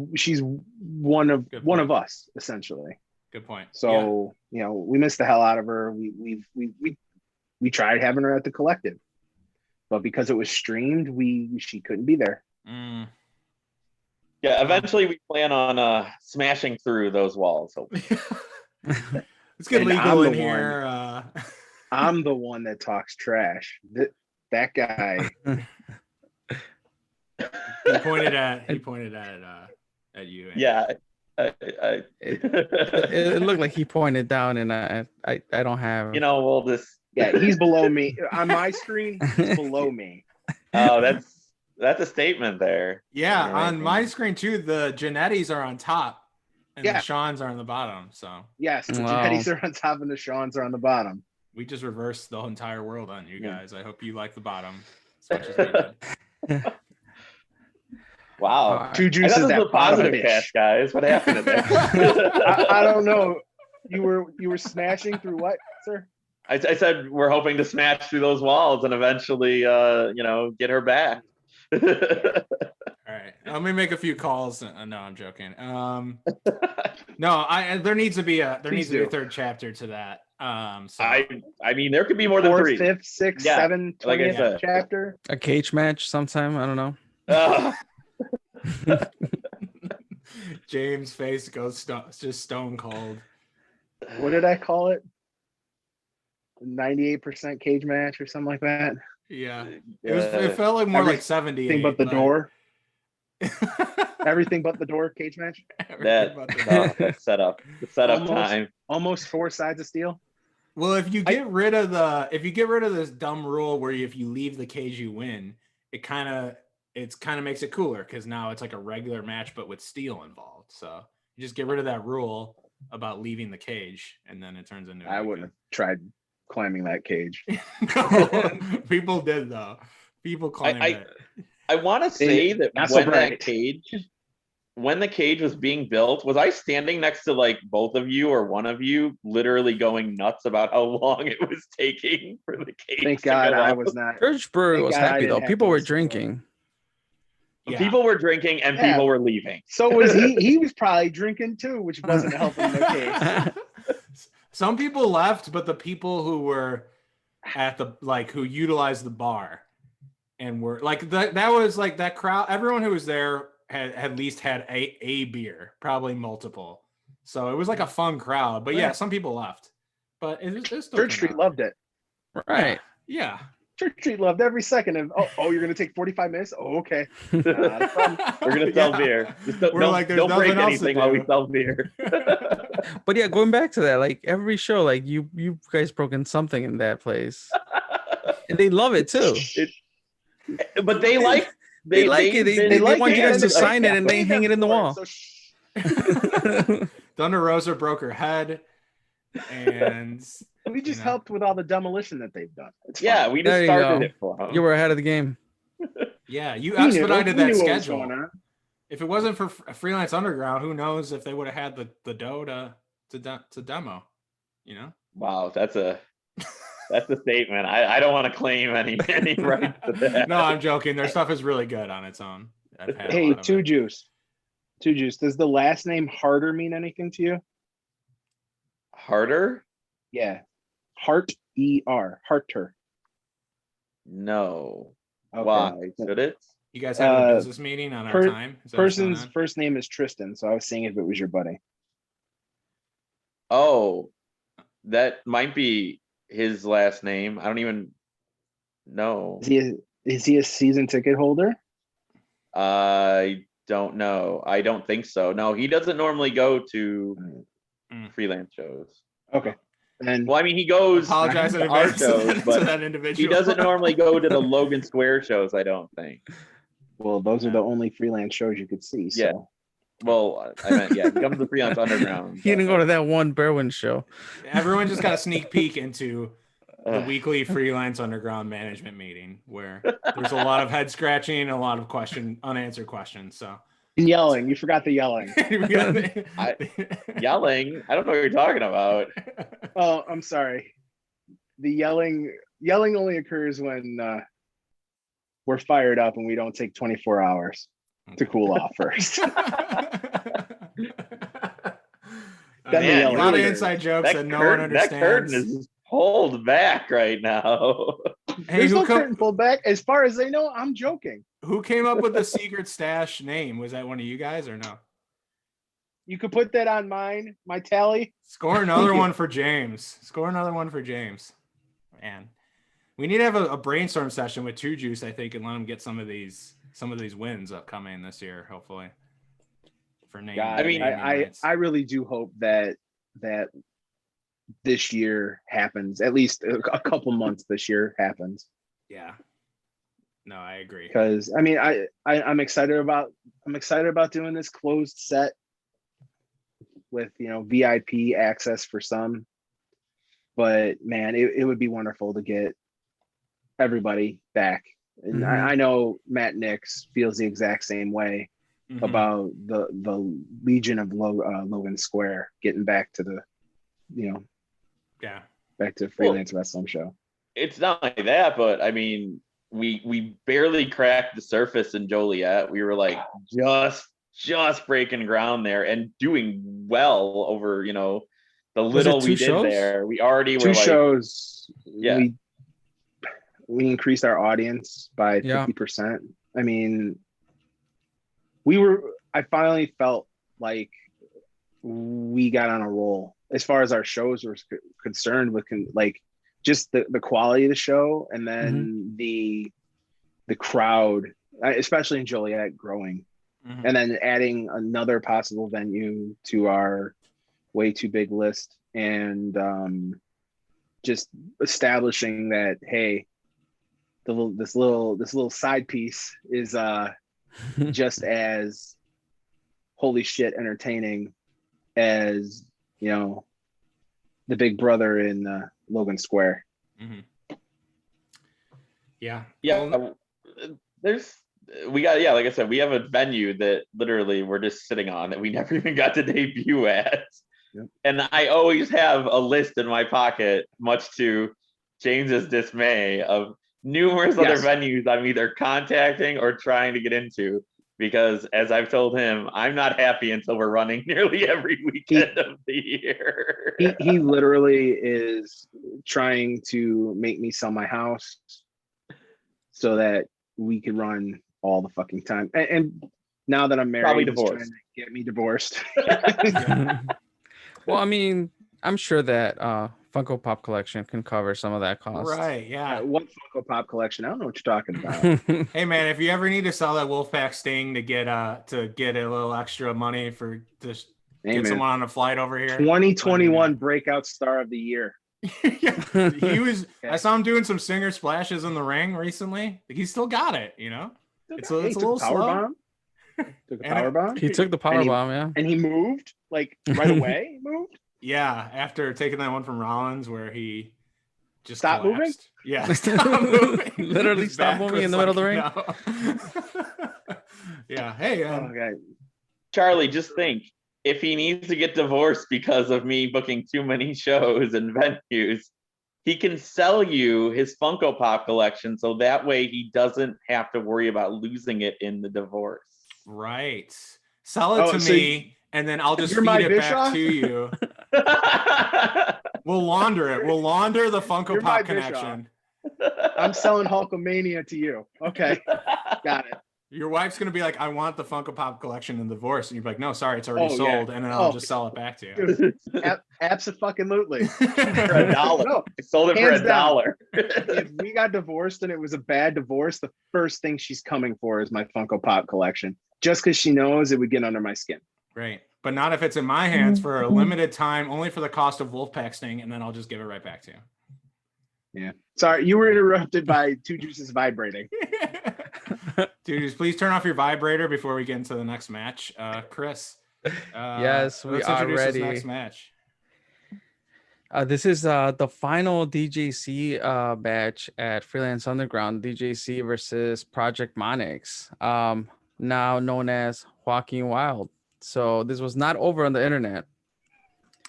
one of us, essentially. Good point. So we missed the hell out of her. We tried having her at the Collective, but because it was streamed, she couldn't be there. Yeah, eventually we plan on smashing through those walls. Let's get legal in here. I'm the one that talks trash. That guy. He pointed at you. Yeah. It looked like he pointed down, and I don't have. We'll just. Yeah, he's below me on my screen. He's below me. Oh, that's a statement there. Yeah, on my screen too, the Janettis are on top, and the Seans are on the bottom. So yes, the Janettis are on top, and the Seans are on the bottom. We just reversed the entire world on you Yeah. guys. I hope you like the bottom as much as we did. Wow. Two I juices thought this that was a positive bottom cast, bitch. guys. What happened to that? I don't know. You were smashing through what, sir? I said we're hoping to smash through those walls and eventually, get her back. All right, let me make a few calls. No, I'm joking. No, there needs to be a third chapter to that. So I mean, there could be more than Fourth, 3. fifth, sixth, Yeah, seventh, like I 20th said. chapter. A cage match sometime. I don't know. James' face goes just stone cold. What did I call it? 98% cage match or something like that. Yeah, it felt like more like 70. Everything but the door. Everything but the door cage match. That's set up. The setup time. Almost 4 sides of steel. Well, if you get rid of this dumb rule where if you leave the cage you win, it kind of makes it cooler because now it's like a regular match but with steel involved. So you just get rid of that rule about leaving the cage, and then it turns into. I wouldn't have tried climbing that cage. People did though. People climbed it. I want to say that when the cage was being built, was I standing next to like both of you or one of you literally going nuts about how long it was taking for the cage? Thank God I was not. Church Brewery was happy though. People were drinking. Yeah. People were drinking and people were leaving. So was he. He was probably drinking too, which wasn't helping the case. Some people left, but the people who were at who utilized the bar and were like that was like that crowd. Everyone who was there had at least had a beer, probably multiple. So it was like a fun crowd. But yeah, some people left. But it still Church Street loved it. Right. Yeah. Church Street loved every second of you're gonna take 45 minutes. Oh, okay. We're gonna sell beer. Don't break anything while we sell beer. But yeah, going back to that, like every show, like you guys broken something in that place, and they love it too. But they like it. They want you guys to sign it and they hang it in the wall. Thunder Rosa broke her head, and we just helped with all the demolition that they've done. Yeah, we just started it for them. You were ahead of the game. Yeah, you expedited that schedule. If it wasn't for Freelance Underground, who knows if they would have had the dough to demo, you know? Wow, that's a statement. I don't want to claim any rights to that. No, I'm joking. Their stuff is really good on its own. Hey, Two Juice. Does the last name Harder mean anything to you? Harder? Yeah. Hart ER. Harter. No. Okay. Why? Should it? You guys had a business meeting on our time? Person's first name is Tristan, so I was seeing if it was your buddy. Oh, that might be his last name. I don't even know. Is he a season ticket holder? I don't know. I don't think so. No, he doesn't normally go to freelance shows. Okay. And well, I mean, he goes apologize to our shows, but to that individual. He doesn't normally go to the Logan Square shows, I don't think. Well, those are the only freelance shows you could see. So. Yeah. Well, I meant, he comes to the Freelance Underground. He didn't go to that one Berwyn show. Everyone just got a sneak peek into the weekly Freelance Underground management meeting where there's a lot of head scratching and a lot of unanswered questions. So yelling. You forgot the yelling. Yelling? I don't know what you're talking about. Oh, I'm sorry. The yelling only occurs when we're fired up and we don't take 24 hours to cool off first. A lot of inside jokes that no one understands. That curtain is pulled back right now. Hey, there's no curtain pulled back. As far as they know, I'm joking. Who came up with the secret stash name? Was that one of you guys or no? You could put that on my tally. Score another one for James. Man, we need to have a brainstorm session with Two Juice, I think, and let him get some of these wins upcoming this year, hopefully. For name. I mean, I really do hope that this year happens. At least a couple months this year happens. Yeah. No, I agree. Because I mean, I'm excited about doing this closed set with VIP access for some. But man, it would be wonderful to get everybody back. And Mhm. I know Matt Nix feels the exact same way Mhm. about the Legion of Logan Square getting back to the, Yeah. back to Freelance Wrestling show. It's not like that, but I mean, we barely cracked the surface in Joliet. We were like just breaking ground there and doing well over, the little we did there. We already were Two like, shows. Yeah. We increased our audience by 50%. I mean, I finally felt like we got on a roll as far as our shows were concerned, with like just the quality of the show, and then the crowd, especially in Joliet, growing, and then adding another possible venue to our way too big list, and just establishing that, hey, this little side piece is just as holy shit entertaining as the big brother in Logan Square. Yeah. Like I said, we have a venue that literally we're just sitting on that we never even got to debut at. Yep. And I always have a list in my pocket, much to James's dismay, of numerous other venues I'm either contacting or trying to get into, because as I've told him, I'm not happy until we're running nearly every weekend of the year. He literally is trying to make me sell my house so that we could run all the fucking time. And now that I'm married, Probably he's divorced. trying to get me divorced. Well, I mean, I'm sure that Funko Pop collection can cover some of that cost. Right. Yeah. What Funko Pop collection? I don't know what you're talking about. Hey man, if you ever need to sell that Wolfpack Sting to get a little extra money for just someone on a flight over here. 2021 breakout star of the year. Yeah, he was. Okay. I saw him doing some singer splashes in the ring recently. He still got it. It's a little slow. Bomb. Took a power bomb. He took the power bomb, yeah. And he moved like right away. Moved. Yeah, after taking that one from Rollins where he just stopped moving. Yeah, stop moving. Literally stop moving in the middle of the ring. No. Yeah. Hey. Okay. Charlie, just think. If he needs to get divorced because of me booking too many shows and venues, he can sell you his Funko Pop collection, so that way he doesn't have to worry about losing it in the divorce. Right. Sell it to me, and then I'll just feed it back to you. We'll launder it. We'll launder the Funko Pop connection. I'm selling Hulkamania to you. Okay. Got it. Your wife's going to be like, I want the Funko Pop collection in divorce. And you're like, no, sorry, it's already sold. And then I'll just sell it back to you. Abso-fucking-lutely. For $1. No, I sold it for $1. If we got divorced and it was a bad divorce, the first thing she's coming for is my Funko Pop collection. Just because she knows it would get under my skin. Right. But not if it's in my hands for a limited time, only for the cost of Wolfpack Sting. And then I'll just give it right back to you. Yeah. Sorry, you were interrupted by Two Juices vibrating. Dude, please turn off your vibrator before we get into the next match. Chris. Yes, we are ready. This next match. This is the final DJC match at Freelance Underground, DJC versus Project Monix, now known as Joaquin Wild. So this was not over on the internet.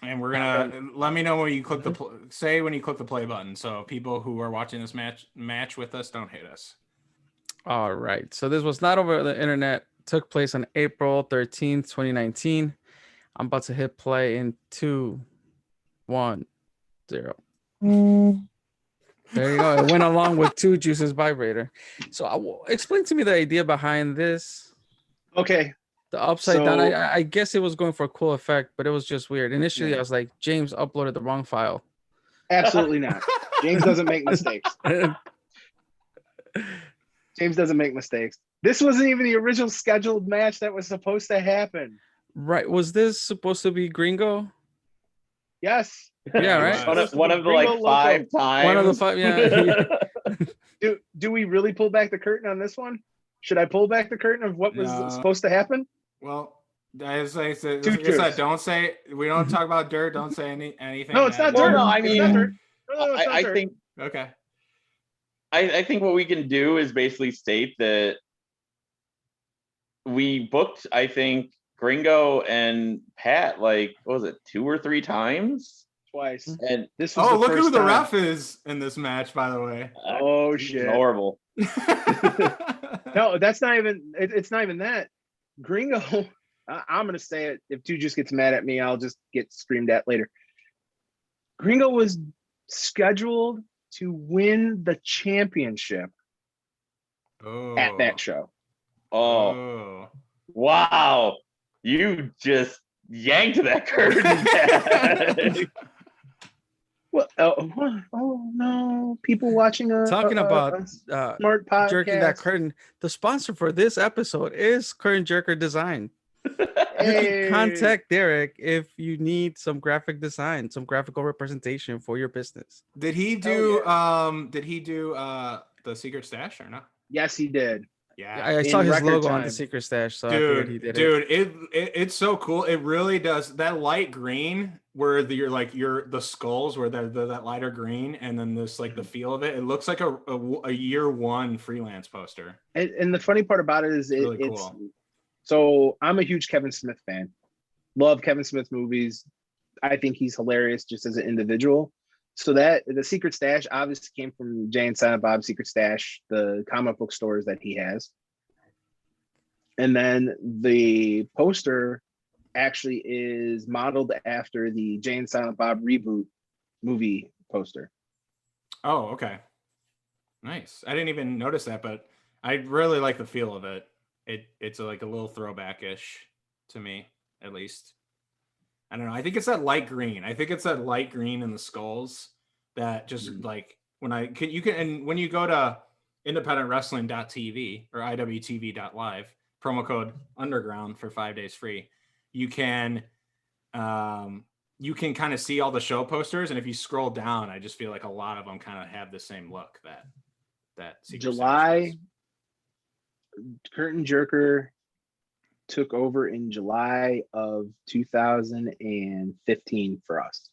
And we're gonna let me know when you click when you click the play button, so people who are watching this match with us don't hate us. All right. So this was not over the internet. Took place on April 13th, 2019. I'm about to hit play in 2, 1, 0. There you go. It went along with Two Juices vibrator. So explain to me the idea behind this. Okay. The upside down. I guess it was going for a cool effect, but it was just weird. Initially, I was like, James uploaded the wrong file. Absolutely not. James doesn't make mistakes. James doesn't make mistakes. This wasn't even the original scheduled match that was supposed to happen. Right. Was this supposed to be Gringo? Yes. Yeah, right. One of the like Loco. 5 times. One of the 5, yeah. Do we really pull back the curtain on this one? Should I pull back the curtain of what was supposed to happen? Well, As I said, Two like I said, truths. don't say we don't talk about dirt. Don't say anything. No, it's not Well, dirt. no, I It's mean, not dirt. No, it's not I dirt. think Okay. I think what we can do is basically state that we booked, I think, Gringo and Pat like what was it, 2 or 3 times? Twice. And This was Oh, the look first who the time. ref is in this match, by the way. Oh this is shit. horrible. No, that's not even. It's not even that. Gringo. I'm gonna say it. If Dude just gets mad at me, I'll just get screamed at later. Gringo was scheduled to win the championship Oh. at that show. Oh, wow. You just yanked that curtain back. Well, oh no! People watching Talking about smart podcast. jerking that curtain. The sponsor for this episode is Curtain Jerker Design. You can contact Derek if you need some graphic design, some graphical representation for your business. Did he do the secret stash or not? Yes, he did. Yeah. I saw his record logo on the time. secret stash, so I figured he did it. It's so cool. It really does. That light green where the skulls where that lighter green, and then this like the feel of it. It looks like a year one freelance poster. And the funny part about it is It's really cool. So I'm a huge Kevin Smith fan. Love Kevin Smith movies. I think he's hilarious just as an individual. So that the secret stash obviously came from Jay and Silent Bob's Secret Stash, the comic book stores that he has. And then the poster actually is modeled after the Jay and Silent Bob reboot movie poster. Oh, okay. Nice. I didn't even notice that, but I really like the feel of it. It's like a little throwback-ish to me, at least. I don't know. I think it's that light green. I think it's that light green in the skulls that just like when you go to independentwrestling.tv or iwtv.live, promo code underground for 5 days free, you can kind of see all the show posters, and if you scroll down, I just feel like a lot of them kind of have the same look that July Curtain Jerker took over in July of 2015 for us.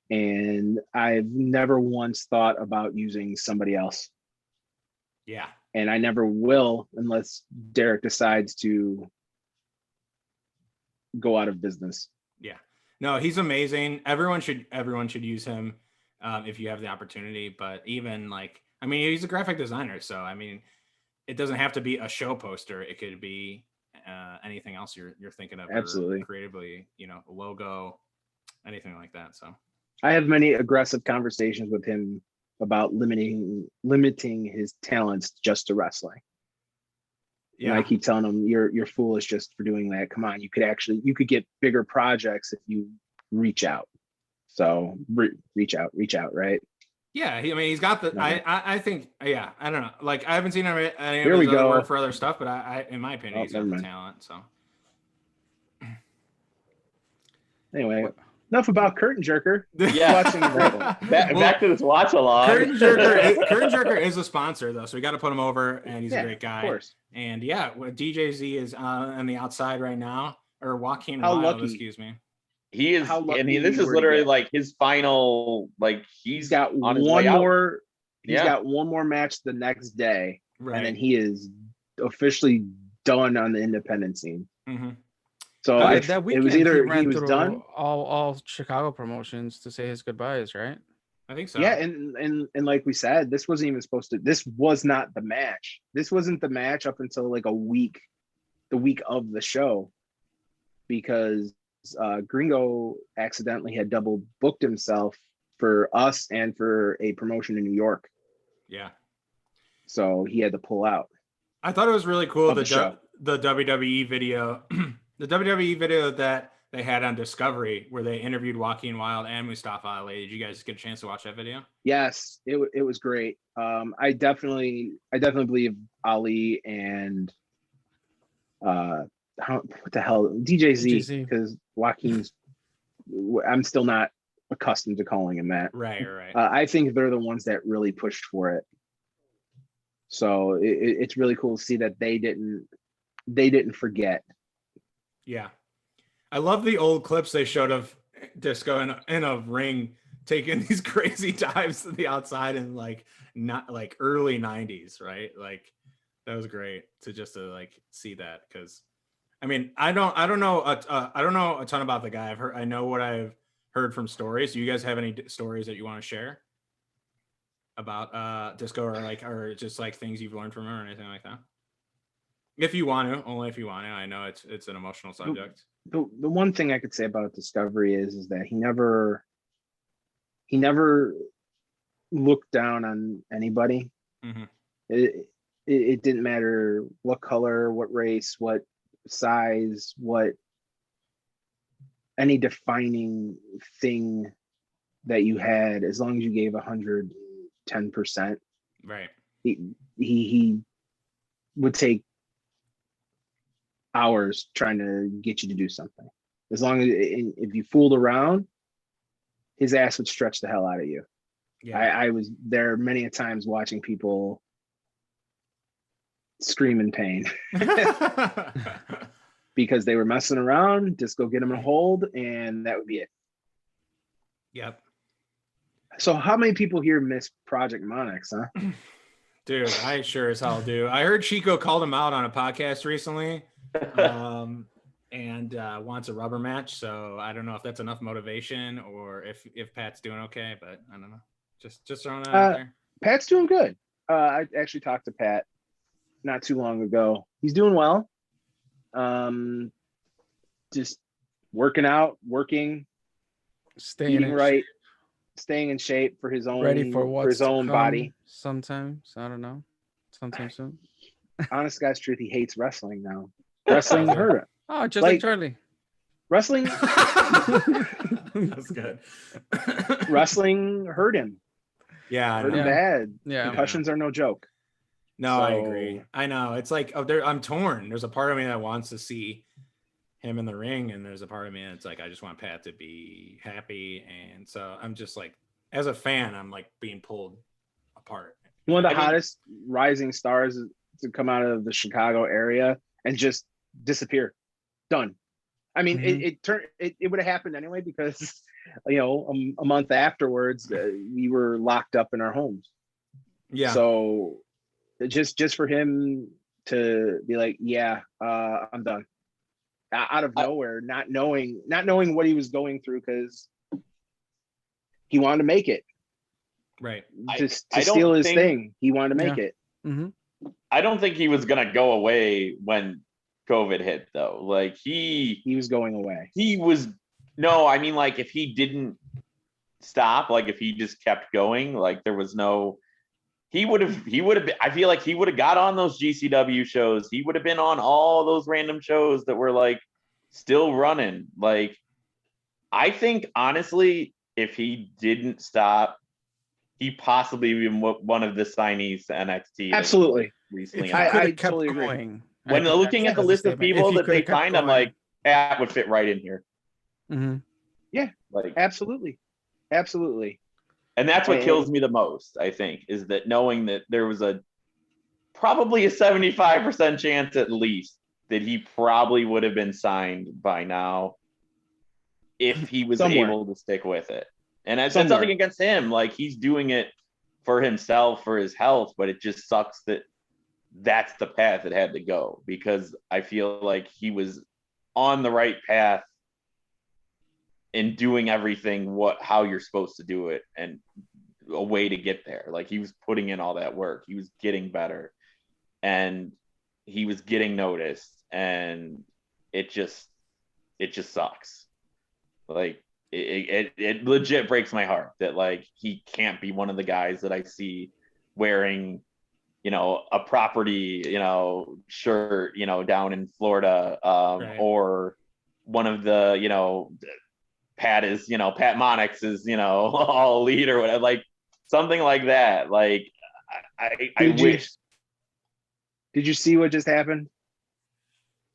And I've never once thought about using somebody else. Yeah. And I never will unless Derek decides to go out of business. Yeah. No, he's amazing. Everyone should use him if you have the opportunity. But even he's a graphic designer, so I mean, it doesn't have to be a show poster. It could be anything else you're thinking of. Absolutely. Or creatively, a logo, anything like that. So I have many aggressive conversations with him about limiting his talents just to wrestling. Yeah. And I keep telling him, you're foolish just for doing that. Come on, you could get bigger projects if you reach out. So reach out, right? Yeah, I mean, he's got the. Okay. I think. Yeah, I don't know. Like, I haven't seen him any Here of we his other go. work for other stuff, but I in my opinion, he's got the talent. So anyway, enough about Curtain Jerker. Yeah, back to this watch along. Curtain Jerker is a sponsor though, so we got to put him over, and he's a great guy. Of course. And yeah, DJZ is on the outside right now, or Joaquin Wild, excuse me. He is, and this is literally like his final. Like he's got on his one way more. Out. He's got one more match the next day, right. And then he is officially done on the independent scene. Mm-hmm. So that weekend, it was either he was done. All Chicago promotions to say his goodbyes, right? I think so. Yeah, and like we said, this wasn't even supposed to. This was not the match. This wasn't the match up until like the week of the show, because Gringo accidentally had double booked himself for us and for a promotion in New York. Yeah. So he had to pull out. I thought it was really cool the WWE video, the WWE video that they had on Discovery where they interviewed Joaquin Wild and Mustafa Ali. Did you guys get a chance to watch that video? Yes, it was great. I definitely believe Ali and what the hell, DJZ, because Joaquin's, I'm still not accustomed to calling him that. Right. I think they're the ones that really pushed for it. So it's really cool to see that they didn't forget. Yeah. I love the old clips they showed of Disco in a ring taking these crazy dives to the outside in like not like early 90s, right? Like that was great to like see that, because I mean, I don't know I don't know a ton about the guy. I know what I've heard from stories. Do you guys have any stories that you want to share about Disco, or just like things you've learned from him or anything like that? If you want to, only if you want to. I know it's an emotional subject. The one thing I could say about Discovery is that he never looked down on anybody. Mm-hmm. It didn't matter what color, what race, what size, what any defining thing that you had, as long as you gave 110%. Right. He would take hours trying to get you to do something. As long as if you fooled around, his ass would stretch the hell out of you. Yeah. I was there many a times watching people scream in pain because they were messing around. Just go get them in a hold, and that would be it. Yep. So how many people here miss Project Monix, huh? Dude, I sure as hell do. I heard Chico called him out on a podcast recently, and wants a rubber match. So I don't know if that's enough motivation or if Pat's doing okay, but I don't know. Just throwing that out there. Pat's doing good. I actually talked to Pat not too long ago. He's doing well. Just working out, eating right, staying in shape for his own, ready for his own body. Sometimes, I don't know. Sometime soon. Honest guy's truth, he hates wrestling now. Wrestling hurt him. Oh, just like Charlie. Wrestling. That's good. Wrestling hurt him. Yeah, hurt him bad. Yeah, concussions are no joke. No, I agree. I know. It's like, I'm torn. There's a part of me that wants to see him in the ring, and there's a part of me that's like, I just want Pat to be happy. And so I'm just like, as a fan, I'm like being pulled apart. One of the hottest rising stars to come out of the Chicago area and just disappear. Done. I mean, it would have happened anyway, because a month afterwards we were locked up in our homes. Yeah. So just for him to be like, I'm done, out of nowhere, not knowing what he was going through, because he wanted to make it. Right. To steal his thing, he wanted to make it. Mm-hmm. I don't think he was gonna go away when COVID hit, though. Like he was going away. I mean, like, if he didn't stop, like if he just kept going, like there was no, he would have been, I feel like he would have got on those GCW shows. He would have been on all those random shows that were like still running. Like, I think honestly, if he didn't stop, he possibly been one of the signees to NXT. Absolutely. Recently. I totally agree. When looking at the list of people that they signed, I'm like, Pat would fit right in here. Mm-hmm. Yeah, like absolutely. And that's what kills me the most, I think, is that knowing that there was probably a 75% chance at least that he probably would have been signed by now if he was able to stick with it. And it's nothing against him. Like, he's doing it for himself, for his health, but it just sucks that that's the path it had to go, because I feel like he was on the right path in doing everything how you're supposed to do it, and a way to get there. Like, he was putting in all that work, he was getting better, and he was getting noticed, and it just sucks. Like, it legit breaks my heart that like he can't be one of the guys that I see wearing a property, shirt, down in Florida, right. Or one of the, Pat Monix is, all elite or whatever, like something like that. Like, I wish. Did you see what just happened?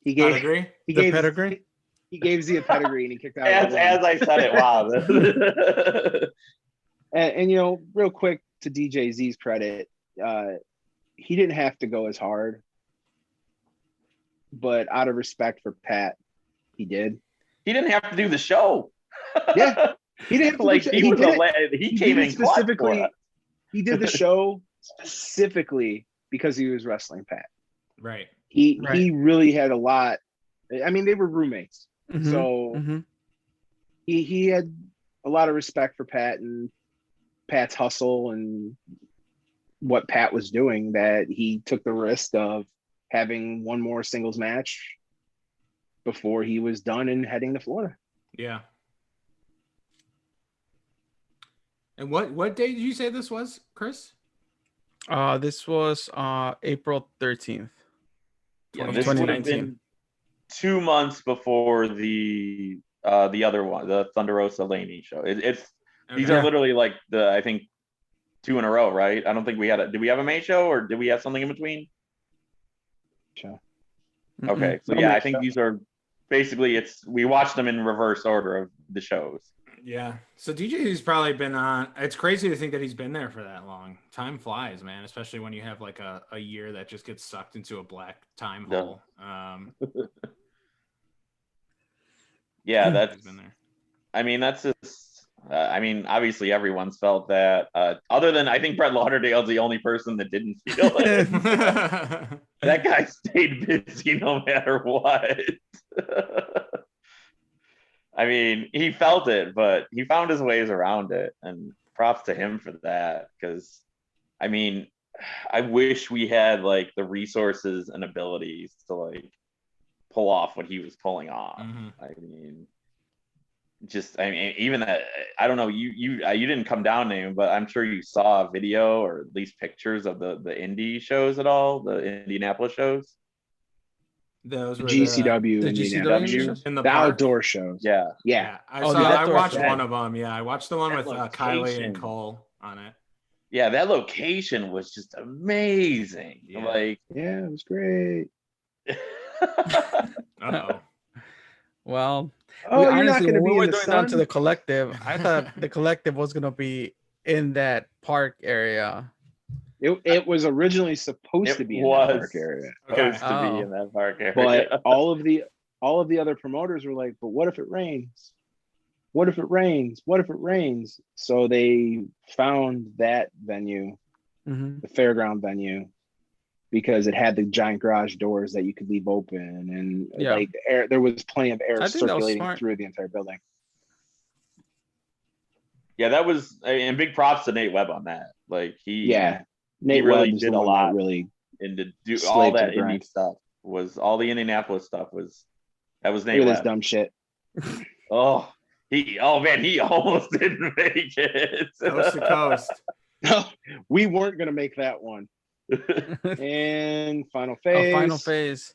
He gave the pedigree. He gave Z a pedigree and he kicked out. As I said it, wow. and real quick, to DJ Z's credit, he didn't have to go as hard, but out of respect for Pat, He did. He didn't have to do the show. Yeah, he didn't have to like do, he came in specifically. He did the show specifically because he was wrestling Pat. Right. He really had a lot. I mean, they were roommates, so he had a lot of respect for Pat and Pat's hustle and what Pat was doing, that he took the risk of having one more singles match before he was done and heading to Florida. Yeah. And what day did you say this was, Chris? This was April 13th. Yeah, this would have been 2 months before the other one, the Thunder Rosa Laney show. These are literally like I think 2 in a row, right? I don't think we had did we have a May show, or did we have something in between? Show. Okay, so I think these are basically, we watched them in reverse order of the shows. Yeah. So DJ's probably been on. It's crazy to think that he's been there for that long. Time flies, man, especially when you have like a year that just gets sucked into a black time hole. Yeah, that's been there. I mean, that's just, obviously everyone's felt that. Other than, I think Brett Lauderdale's the only person that didn't feel it. That guy stayed busy no matter what. I mean, he felt it, but he found his ways around it, and props to him for that. Because, I mean, I wish we had like the resources and abilities to like pull off what he was pulling off. I mean, even that, I don't know, you didn't come down to him, but I'm sure you saw a video or at least pictures of the indie shows at all, the Indianapolis shows. Those were GCW, the GCW, in the outdoor shows. Yeah. I watched one of them. Yeah, I watched the one with Kylie and Cole on it. Yeah, that location was just amazing. Yeah. Like, yeah, it was great. Uh-oh. Well, you're not going to be when we were in the going sun? down to the collective, I thought the collective was going to be in that park area. It was originally supposed to be in that park area. Supposed to be in that park area. But all of the other promoters were like, but what if it rains? What if it rains? What if it rains? So they found that venue, the fairground venue, because it had the giant garage doors that you could leave open, and like there was plenty of air circulating through the entire building. Yeah, that was, and big props to Nate Webb on that. Like Nate really Webb did a lot, really, and to do all that indie stuff all the Indianapolis stuff was Nate Webb. This dumb shit. He almost didn't make it. Coast to coast. No, we weren't gonna make that one. And final phase.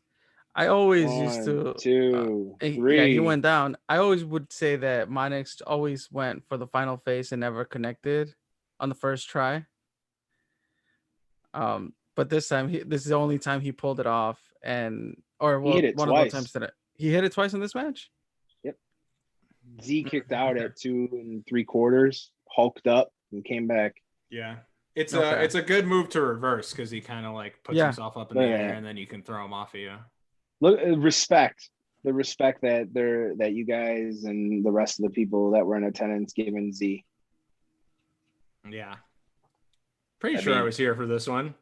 I always used to 2, 3. Yeah, he went down. I always would say that Monix always went for the final phase and never connected on the first try. But this time this is the only time he pulled it off, he hit it one twice. Of the times that he hit it twice in this match. Yep. Z kicked out at 2 3/4, hulked up and came back. Yeah. It's a good move to reverse, because he kind of like puts himself up in the air, and then you can throw him off of you. Look, the respect that you guys and the rest of the people that were in attendance given Z. Yeah. Pretty sure I was here for this one.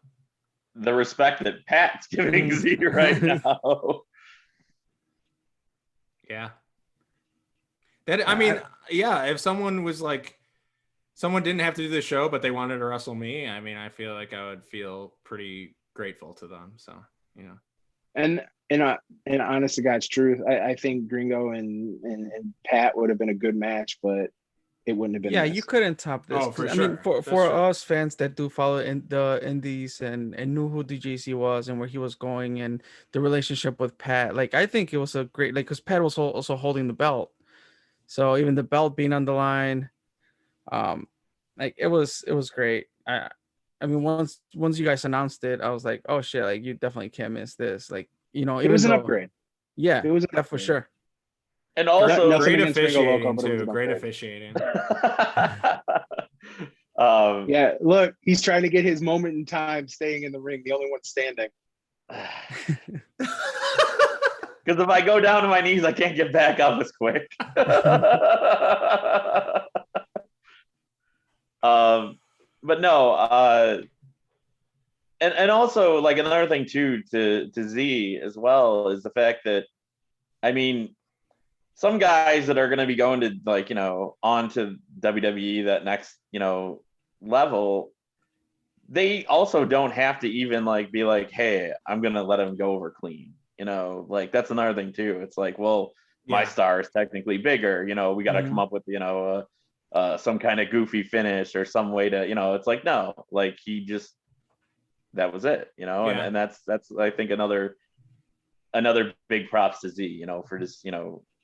The respect that Pat's giving Z right now. Yeah. If someone was like, someone didn't have to do the show, but they wanted to wrestle me, I mean, I feel like I would feel pretty grateful to them. So, And honest to God's truth, I think Gringo and Pat would have been a good match, but it wouldn't have been. Yeah, you couldn't top this. Oh, for sure. I mean, for us fans that do follow in the indies and knew who DJC was and where he was going and the relationship with Pat, like I think it was a great, like, because Pat was also holding the belt, so even the belt being on the line, like it was great. I mean, once you guys announced it, I was like, oh shit, like you definitely can't miss this. Like, it was an upgrade. Yeah, it was for sure. And also great officiating too. Great officiating. Yeah, look, he's trying to get his moment in time, staying in the ring, the only one standing. Because if I go down to my knees, I can't get back up as quick. But no, and also like another thing too to Z as well is the fact that, I mean, some guys that are going to be going to like, on to WWE, that next, level, they also don't have to even like be like, hey, I'm going to let him go over clean. Like that's another thing too. It's like, well, my star is technically bigger. We got to come up with, some kind of goofy finish or some way to, it's like, no, like that was it, and that's I think another big props to Z, for just,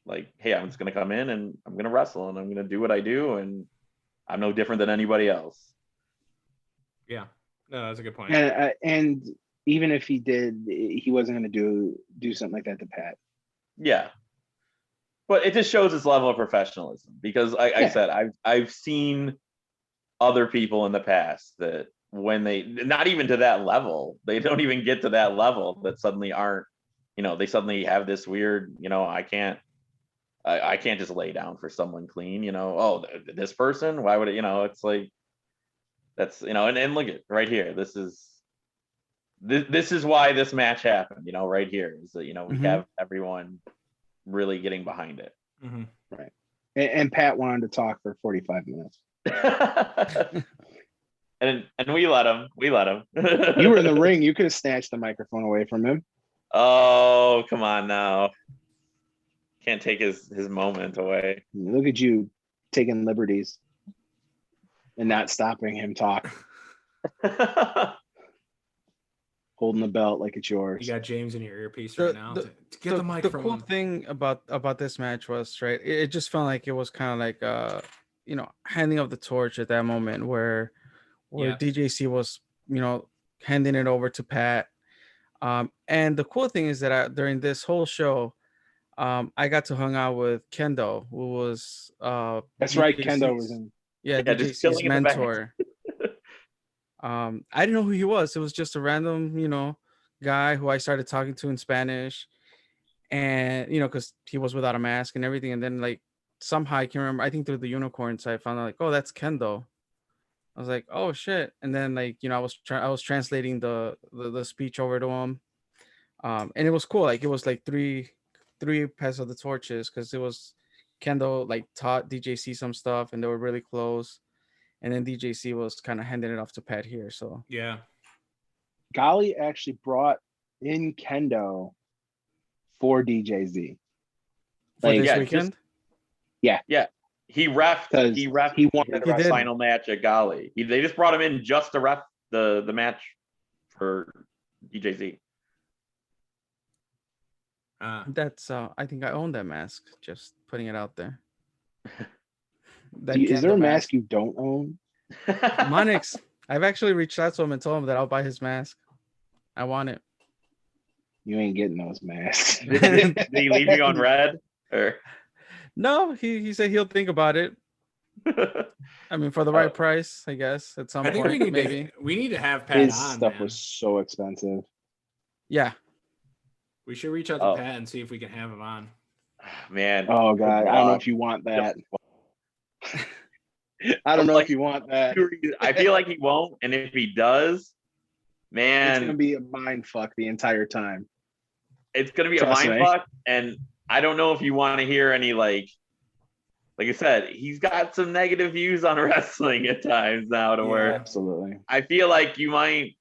like, hey, I'm just gonna come in and I'm gonna wrestle and I'm gonna do what I do and I'm no different than anybody else. Yeah, no, that's a good point. And even if he did, he wasn't gonna do something like that to Pat. Yeah, but it just shows his level of professionalism because I said I've seen other people in the past that when they, not even to that level, they don't even get to that level, that suddenly aren't, they suddenly have this weird, I can't just lay down for someone clean, oh, this person, why would it, it's like, that's, and look at right here, this is why this match happened, right here is that, we have everyone really getting behind it. Mm-hmm. Right. And Pat wanted to talk for 45 minutes. and we let him. You were in the ring. You could have snatched the microphone away from him. Oh, come on now. Can't take his moment away. Look at you taking liberties and not stopping him talk. Holding the belt like it's yours. You got James in your earpiece right now to get the mic from cool him. thing about this match was, right, it just felt like it was kind of like handing of the torch at that moment where DJC was handing it over to Pat. And the cool thing is that during this whole show, I got to hang out with Kendo, who was that's DJC's, right, Kendo was in. Yeah, DJC's mentor. I didn't know who he was. It was just a random, guy who I started talking to in Spanish, and because he was without a mask and everything. And then like somehow I can remember, I think through the unicorns, I found out like, oh, that's Kendo. I was like, oh shit. And then like I was translating the speech over to him, and it was cool. Like it was like three pairs of the torches, because it was Kendo like taught DJC some stuff, and they were really close. And then DJC was kind of handing it off to Pat here. So yeah, Gali actually brought in Kendo for DJZ for this weekend. Yeah. He refed he wanted the final match at Gali. They just brought him in just to ref the match for DJZ. That's I think I own that mask. Just putting it out there. Is there a mask you don't own? Monix. I've actually reached out to him and told him that I'll buy his mask. I want it. You ain't getting those masks. Did he leave you on red? Or no, he said he'll think about it. I mean, for the right price, I guess at some point. We need to have Pat his on. Stuff man. was so expensive. Yeah. We should reach out to Pat and see if we can have him on. Man. Oh god, I don't know if you want that. I don't know if you want that. I feel like he won't, and if he does, man, it's gonna be a mind fuck the entire time. It's gonna be a mind fuck, and I don't know if you want to hear any like I said, he's got some negative views on wrestling at times now, to where absolutely. I feel like you might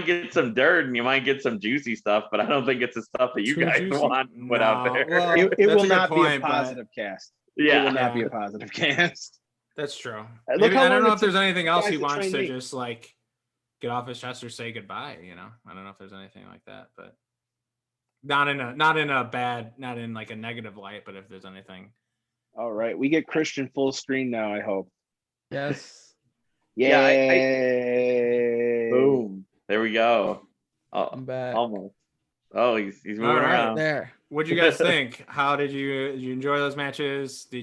get some dirt and you might get some juicy stuff, but I don't think it's the stuff that you guys want to put out there. Well, it will not be a positive cast. Yeah, it will not be a positive cast. That's true. Maybe, I don't know if there's anything else he wants to just like get off his chest or say goodbye. I don't know if there's anything like that, but not in like a negative light. But if there's anything, all right, we get Christian full screen now. I hope. Yes. Yay! Boom! There we go. I'm back. Almost. Oh, he's moving around there. What'd you guys think? How did you enjoy those matches? I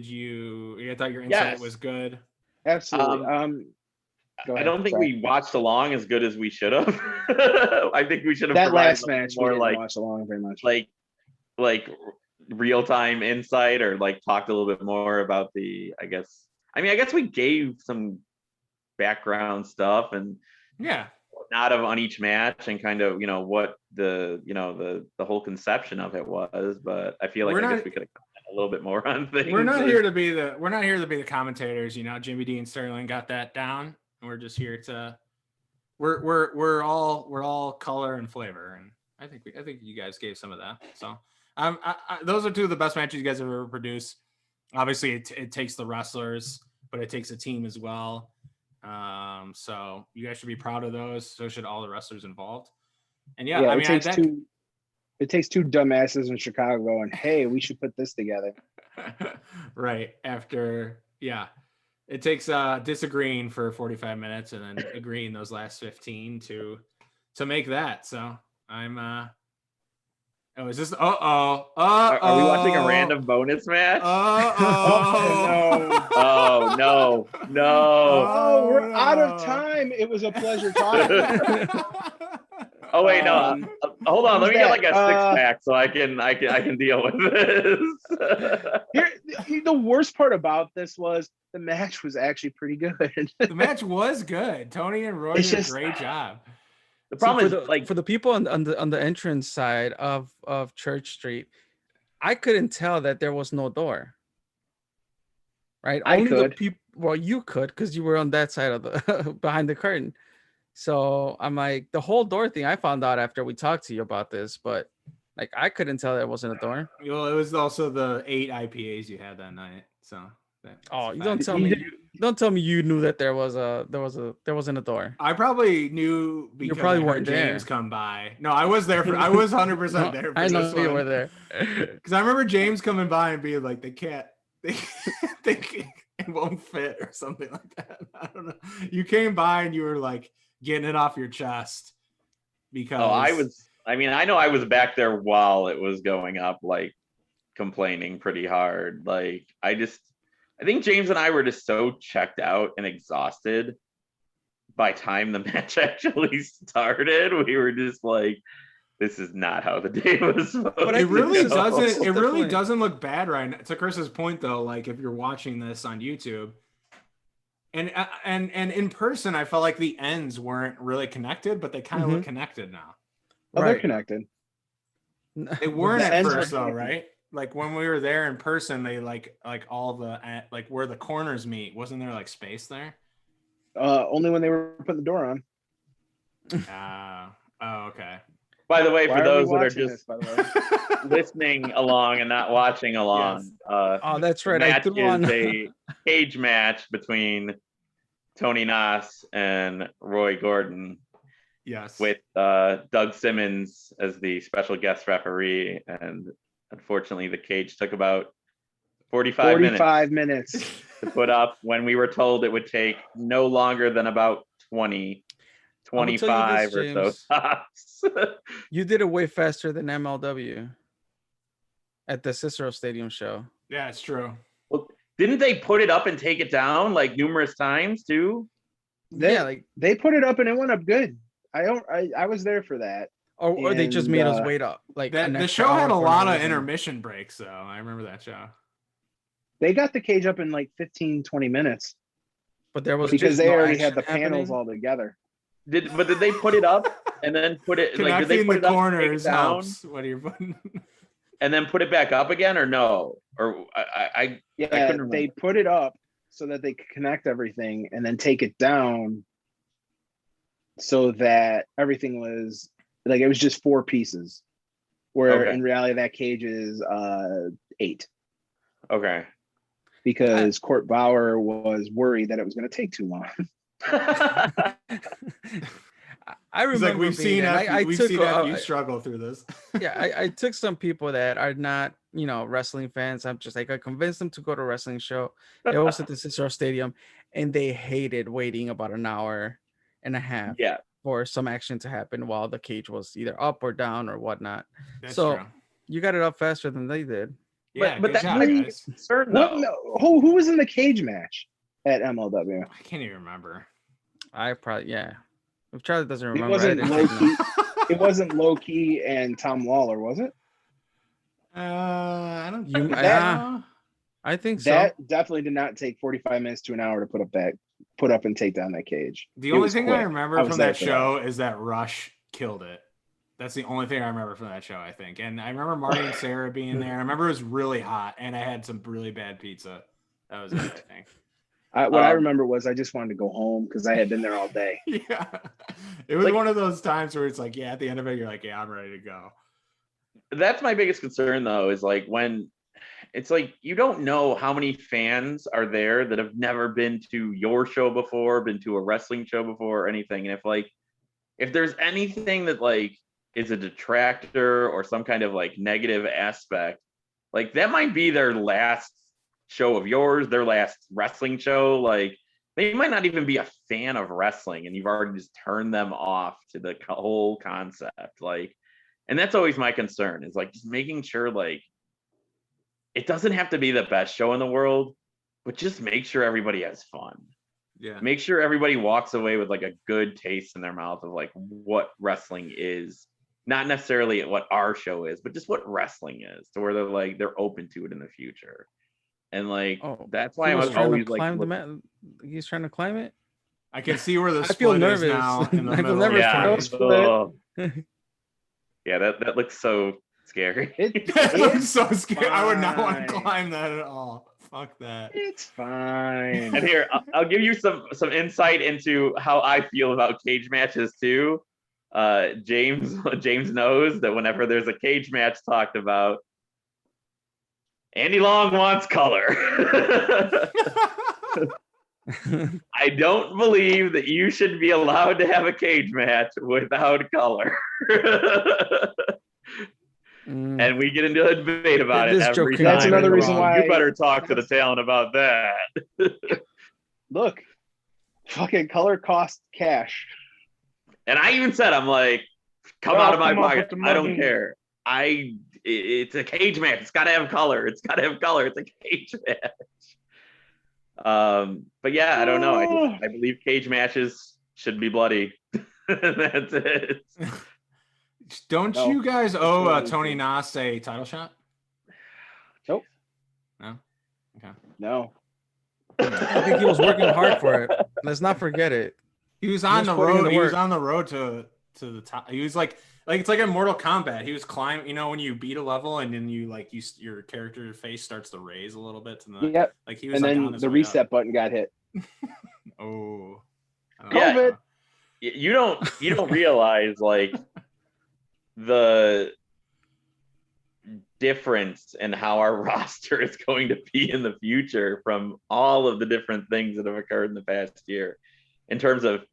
thought your insight was good. Absolutely. I don't think we watched along as good as we should have. I think we should have that provided last match more we didn't like watch along very much. Like like real-time insight or like talked a little bit more about I guess we gave some background stuff and Yeah. not on each match and kind of what the the whole conception of it was, but I feel like I guess we could have a little bit more on things. We're not here to be the commentators, Jimmy D and Sterling got that down. We're just here to we're all color and flavor, and I think you guys gave some of that. So those are two of the best matches you guys have ever produced. Obviously it takes the wrestlers, but it takes a team as well. So you guys should be proud of those. So should all the wrestlers involved. And yeah, I mean, it takes two dumbasses in Chicago and hey, we should put this together. Right. After, yeah, it takes disagreeing for 45 minutes and then agreeing those last 15 to make that. So I'm oh, is this are we watching a random bonus match? Oh no. Oh, we're out of time. It was a pleasure talking. Oh wait, no. Hold on. Let me get like a 6-pack so I can deal with this. Here, the worst part about this was the match was actually pretty good. The match was good. Tony and Roy did a great job. The problem is for the people on the entrance side of Church Street, I couldn't tell that there was no door. Right? Only the people. Well, you could because you were on that side of the behind the curtain. So I'm like, the whole door thing I found out after we talked to you about this, but like I couldn't tell there wasn't a door. Well, it was also the 8 IPAs you had that night. So you don't tell me you knew that there wasn't a door. I probably knew because probably I heard weren't there. James come by. No, I was there I was 100% there for I know this you one. were there. Because I remember James coming by and being like, they it won't fit or something like that. I don't know. You came by and you were like getting it off your chest because I know I was back there while it was going up, like complaining pretty hard. Like I think James and I were just so checked out and exhausted by time the match actually started. We were just like, this is not how the day was supposed but it really to go. doesn't look bad right now. To Chris's point though, like if you're watching this on YouTube and in person, I felt like the ends weren't really connected, but they kind of look connected now. Oh, they're connected. They weren't at first though, right? Like when we were there in person, they like all the like where the corners meet, wasn't there like space there? Only when they were putting the door on. Oh, okay. By the way, for those that are just listening along and not watching along, yes. That's right. I threw on a cage match between Tony Nass and Roy Gordon. Yes. With Doug Simmons as the special guest referee, and unfortunately, the cage took about 45 minutes to put up when we were told it would take no longer than about 20. 25 or so tops. You did it way faster than MLW at the Cicero Stadium show. Yeah, it's true. Well, didn't they put it up and take it down like numerous times too? They put it up and it went up good. I was there for that. Or they just made us wait up. Like the show had a lot of intermission breaks, though. I remember that show. They got the cage up in like 15-20 minutes. But there was because they already had the panels all together. Did they put it up and then put it like did they put the it up corners down? What are you putting? And then put it back up again or no? Or I couldn't remember. They put it up so that they could connect everything and then take it down so that everything was like it was just 4 pieces. Where in reality that cage is 8. Okay. Because Court Bauer was worried that it was going to take too long. I remember like we've seen you struggle through this. Yeah, I took some people that are not, wrestling fans. I'm just like, I convinced them to go to a wrestling show. They was at the Cicero Stadium, and they hated waiting about an hour and a half for some action to happen while the cage was either up or down or whatnot. That's true. You got it up faster than they did. Yeah, but that's really concerned though. Who was in the cage match at MLW? I can't even remember. I probably If Charlie doesn't remember, it wasn't Low Key and Tom Lawler, was it? I don't. You, That- I think so. That definitely did not take 45 minutes to an hour to put up and take down that cage. The It only was thing quick. I remember was from there that for show is that Rush killed it. That's the only thing I remember from that show, I think. And I remember Marty and Sarah being there. I remember it was really hot, and I had some really bad pizza. That was it, I think. What I remember was I just wanted to go home because I had been there all day. Yeah. It was Like- one of those times where it's like, yeah, at the end of it, you're like, yeah, I'm ready to go. That's my biggest concern, though, is like when it's like you don't know how many fans are there that have never been to your show before, been to a wrestling show before, or anything. And if there's anything that like is a detractor or some kind of like negative aspect, like that might be their last show of yours, their last wrestling show. Like they might not even be a fan of wrestling, and you've already just turned them off to the whole concept. Like, and that's always my concern, is like just making sure like it doesn't have to be the best show in the world, but just make sure everybody has fun. Yeah. Make sure everybody walks away with like a good taste in their mouth of like what wrestling is. Not necessarily what our show is, but just what wrestling is, to where they're open to it in the future. And like that's why He I was was trying to always like climb the mountain. He's trying to climb it. I can see where the I feel split is nervous. now in the I feel middle. nervous yeah, for yeah, that looks so scary. That looks so scary. I would not want to fine. climb that at all. Fuck that. It's fine. And here, I'll give you some insight into how I feel about cage matches too. James knows that whenever there's a cage match talked about, Andy Long wants color. I don't believe that you should be allowed to have a cage match without color. And we get into a debate about it This every joke time. That's another reason why You better talk to the talent about that. Look, fucking color costs cash. And I even said, I'm like, come Oh, out of my come on, pocket. put the I don't money. care. It's a cage match. It's got to have color. It's got to have color. It's a cage match. But yeah, I don't know. I believe cage matches should be bloody. That's it. Don't No, you guys that's owe what it Tony is. Nast a title shot? Nope. No? Okay. No. I think he was working hard for it. Let's not forget it. He was on was the putting in road. the He was work. on the road to the top. He was like it's like in Mortal Kombat. He was climbing. You know, when you beat a level and then your character face starts to raise a little bit to the Yep. like he was And like on then his the way reset button got hit. up. Oh, Yeah. COVID. You don't realize like the difference in how our roster is going to be in the future from all of the different things that have occurred in the past year, in terms of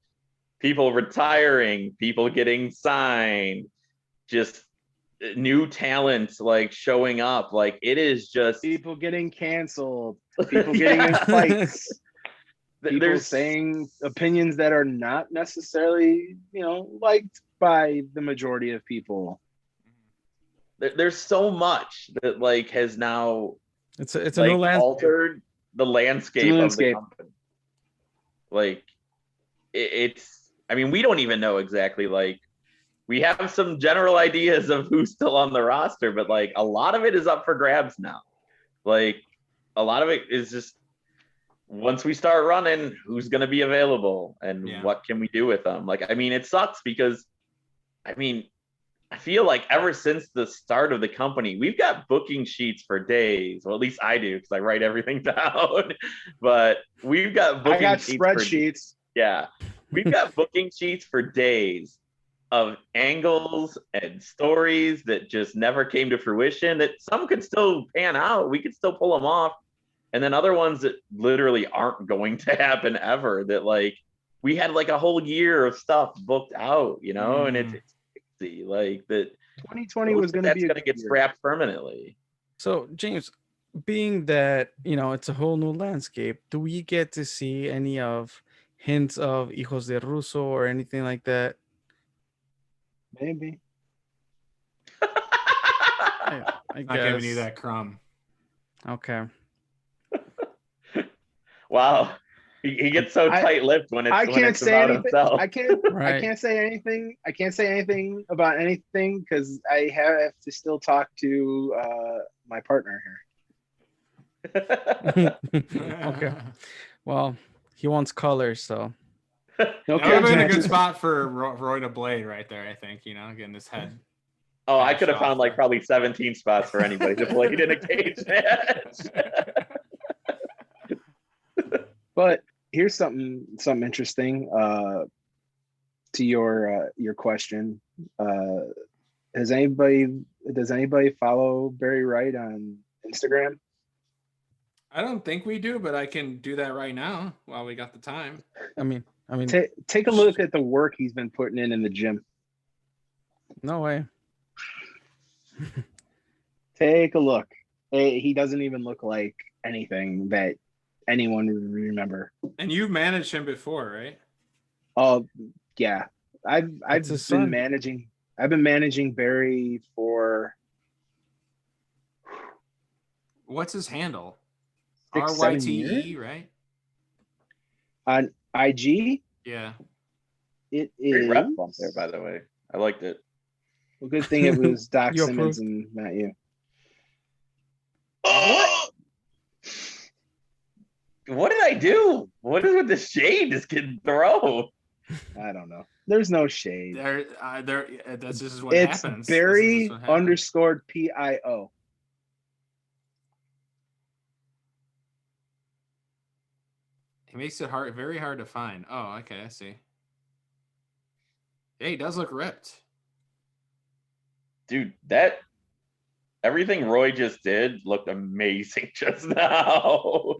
people retiring, people getting signed, just new talents like showing up. Like it is just People getting canceled. People getting in fights. People there's saying opinions that are not necessarily, liked by the majority of people. there's so much that like has now It's a like new landscape. altered the landscape of the landscape. company. Like it's I mean, we don't even know exactly, like we have some general ideas of who's still on the roster, but like a lot of it is up for grabs now. Like a lot of it is just once we start running, who's going to be available and what can we do with them? Like, I mean, it sucks because I feel like ever since the start of the company, we've got booking sheets for days. Well, at least I do, because I write everything down. But we've got booking I got sheets spreadsheets. yeah. We've got booking sheets for days of angles and stories that just never came to fruition, that some could still pan out. We could still pull them off. And then other ones that literally aren't going to happen ever, that like we had like a whole year of stuff booked out, and it's crazy. Like that 2020 was going to be going to get scrapped permanently. So James, being that it's a whole new landscape, do we get to see any of hints of Hijos de Russo or anything like that? Maybe. I Not guess. giving you that crumb. Okay. Wow. He gets so tight-lipped when I it's can't say about anything. himself. I can't Right. say anything. I can't say anything about anything because I have to still talk to my partner here. Okay. Well, he wants color, so That would have been a good spot for Roy to blade right there, I think, getting his head. Oh, I could have Bashed off found like there. probably 17 spots for anybody to blade in a cage match. But here's something interesting to your question. Does anybody follow Barry Wright on Instagram? I don't think we do, but I can do that right now while we got the time. I mean, Take a look at the work he's been putting in the gym. no way. Take a look. He doesn't even look like anything that anyone would remember. And you've managed him before, right? Oh yeah, I've That's his been son. managing. I've been managing Barry for What's his handle? 6-7 RYTE, years right? on IG. Yeah. It Great is. rep bump there, by the way. I liked it. Well, good thing it was Doc You Simmons approved? and not you. What did I do? What is with the shade this kid throw? I don't know. There's no shade. This is what It's happens. Barry This is what happens. underscored PIO. He makes it very hard to find. Oh, okay, I see. Yeah, he does look ripped. Dude, everything Roy just did looked amazing just now.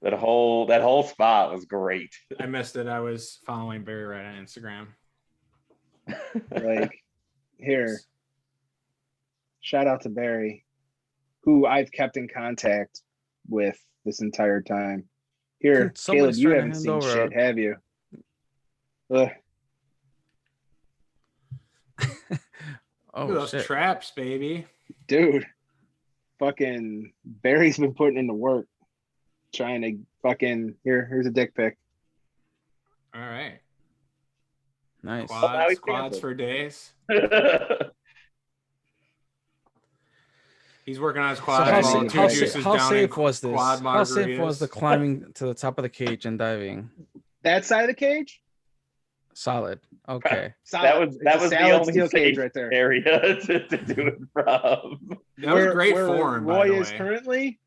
That whole spot was great. I missed it. I was following Barry Wright on Instagram. Like, here, shout out to Barry, who I've kept in contact with this entire time. Here, Somebody's Caleb, you trying to haven't hand seen over shit, have you? Ugh. Oh, Look at those shit. traps, baby. Dude, fucking Barry's been putting in the work, trying to fucking here's a dick pic. All right. Nice. now he's Quads canceled. for days. He's working on his So quads how while sa- Two how Juice sa- is how down safe in was this? quad How safe was the margaritas. climbing to the top of the cage and diving? That side of the cage? Solid. Okay. Solid. that It's a was the salad only steel cage safe right there. area to do it from. That was great where form, by Roy the is way. currently.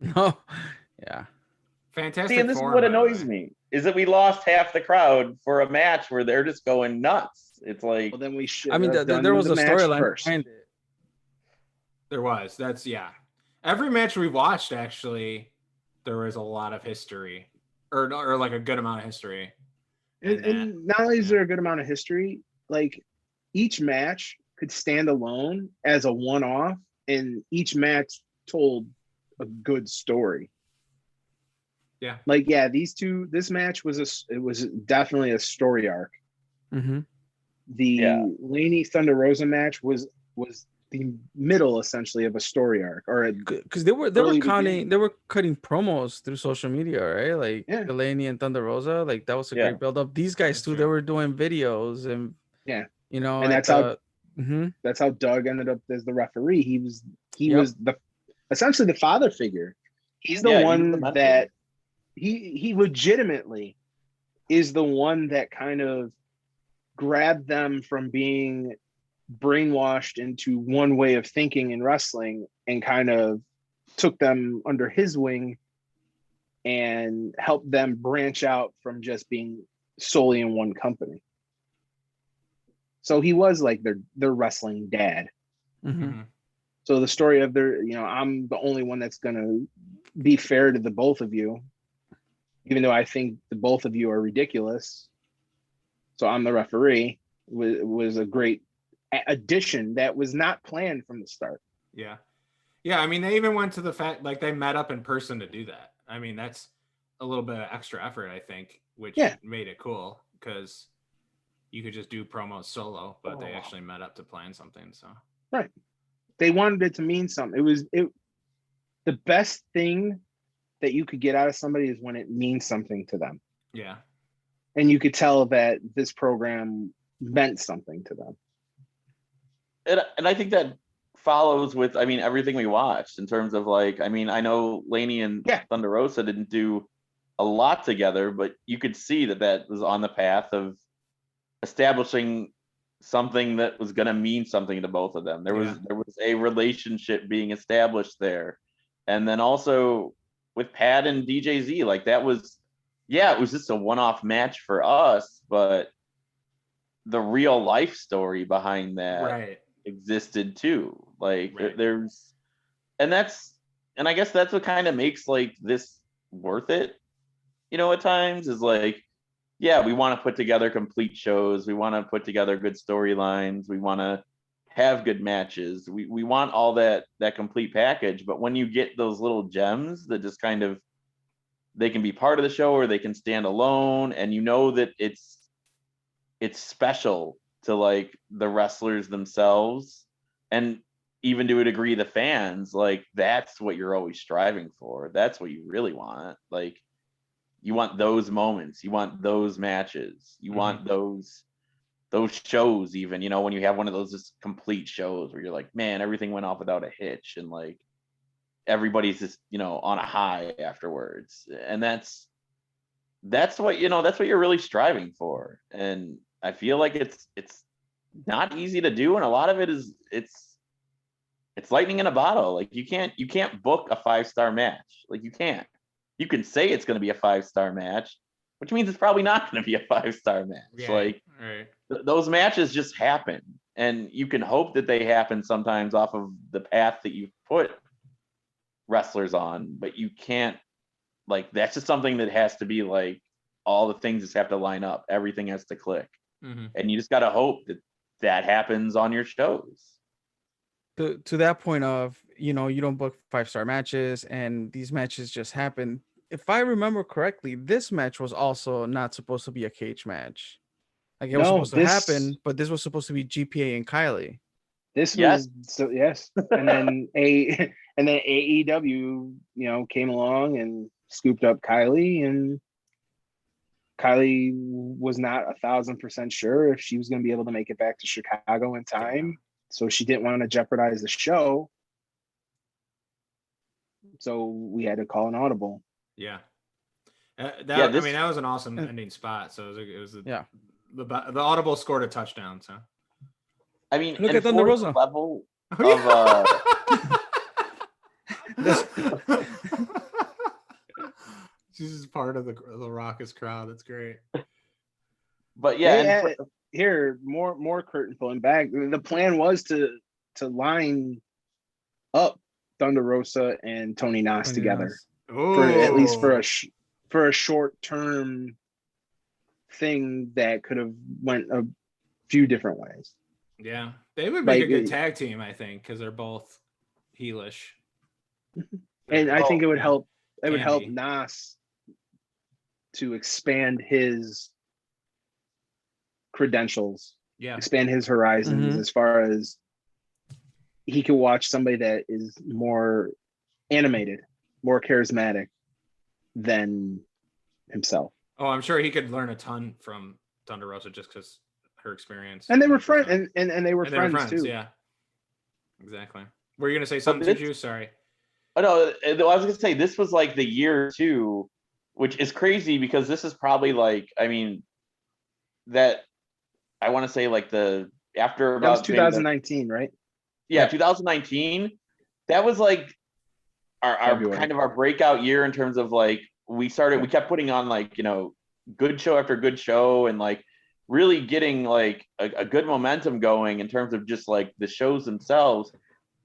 No. Yeah. Fantastic See, and this is form, what by the annoys way. me is that we lost half the crowd for a match where they're just going nuts. It's like, Well, then we should. I mean, have done there was the a match storyline first. behind it. There was. That's yeah. Every match we watched, actually, there was a lot of history, or like a good amount of history. And not only is there a good amount of history, like each match could stand alone as a one-off, and each match told a good story. Yeah. Like this match was definitely a story arc. Mm-hmm. The Laney Thunder Rosa match was the middle essentially of a story arc, or Because they were early cutting promos through social media, right? Like Yeah. Delaney and Thunder Rosa, like that was a Yeah. great build up. These guys That's too, true. they were doing videos and Yeah. and that's how Doug ended up as the referee. He was essentially the father figure. He's the one mentor. that he legitimately is the one that kind of grabbed them from being brainwashed into one way of thinking in wrestling and kind of took them under his wing and helped them branch out from just being solely in one company. So he was like their wrestling dad. Mm-hmm. So the story of I'm the only one that's going to be fair to the both of you, even though I think the both of you are ridiculous. So I'm the referee was a great addition that was not planned from the start. Yeah. Yeah. I mean, they even went to the fact like they met up in person to do that. I mean, that's a little bit of extra effort, I think, which made it cool because you could just do promos solo, but they actually met up to plan something. So right. They wanted it to mean something. The best thing that you could get out of somebody is when it means something to them. Yeah. And you could tell that this program meant something to them. And I think that follows with, I mean, everything we watched in terms of like, I mean, I know Laney and Thunder Rosa didn't do a lot together, but you could see that was on the path of establishing something that was going to mean something to both of them. There was a relationship being established there. And then also with Pat and DJZ, like that was, it was just a one-off match for us, but the real life story behind that existed too. Like there's, and I guess that's what kind of makes like this worth it, at times, is like, we want to put together complete shows. We want to put together good storylines. We want to have good matches. We want all that complete package. But when you get those little gems that just kind of, they can be part of the show or they can stand alone, and that it's special to like the wrestlers themselves, and even to a degree the fans, like that's what you're always striving for. That's what you really want. Like, you want those moments, you want those matches, you want those shows, even, when you have one of those just complete shows where you're like, man, everything went off without a hitch, and like everybody's just, on a high afterwards. And that's what, that's what you're really striving for. And I feel like it's not easy to do, and a lot of it is it's lightning in a bottle. Like you can't book a 5-star match. Like you can't. You can say it's going to be a 5-star match, which means it's probably not going to be a 5-star match. Yeah, like those matches just happen, and you can hope that they happen sometimes off of the path that you've put wrestlers on, but you can't, like, that's just something that has to be like, all the things just have to line up. Everything has to click. And you just got to hope that happens on your shows. To that point of, you don't book 5-star matches and these matches just happen. If I remember correctly, this match was also not supposed to be a cage match. Like it was supposed to happen, but this was supposed to be GPA and Kylie. This was and then AEW, came along and scooped up Kylie, and Kylie was not 1,000% sure if she was going to be able to make it back to Chicago in time. So she didn't want to jeopardize the show. So we had to call an audible. Yeah. I mean, that was an awesome ending spot. So it was the audible scored a touchdown. So I mean, look at Thunder Rosa level of she's just part of the raucous crowd. That's great. But here, more curtain pulling back. The plan was to line up Thunder Rosa and Tony Nese together, at least for a short term thing that could have went a few different ways. Yeah, they would make a good tag team, I think, because they're both heelish. And I think it would help. It would help Nese to expand his credentials, expand his horizons, as far as he can watch somebody that is more animated, more charismatic than himself. Oh, I'm sure he could learn a ton from Thunder Rosa just because her experience. And they were friends, and they were friends too. Yeah, exactly. Were you gonna say something, Juju? Sorry. Oh no, I was gonna say this was like the year too, which is crazy because this is probably like, I mean, that I want to say like after about that was 2019, right? Yeah, 2019. That was like our kind of our breakout year in terms of like we kept putting on like, good show after good show, and like really getting like a good momentum going in terms of just like the shows themselves.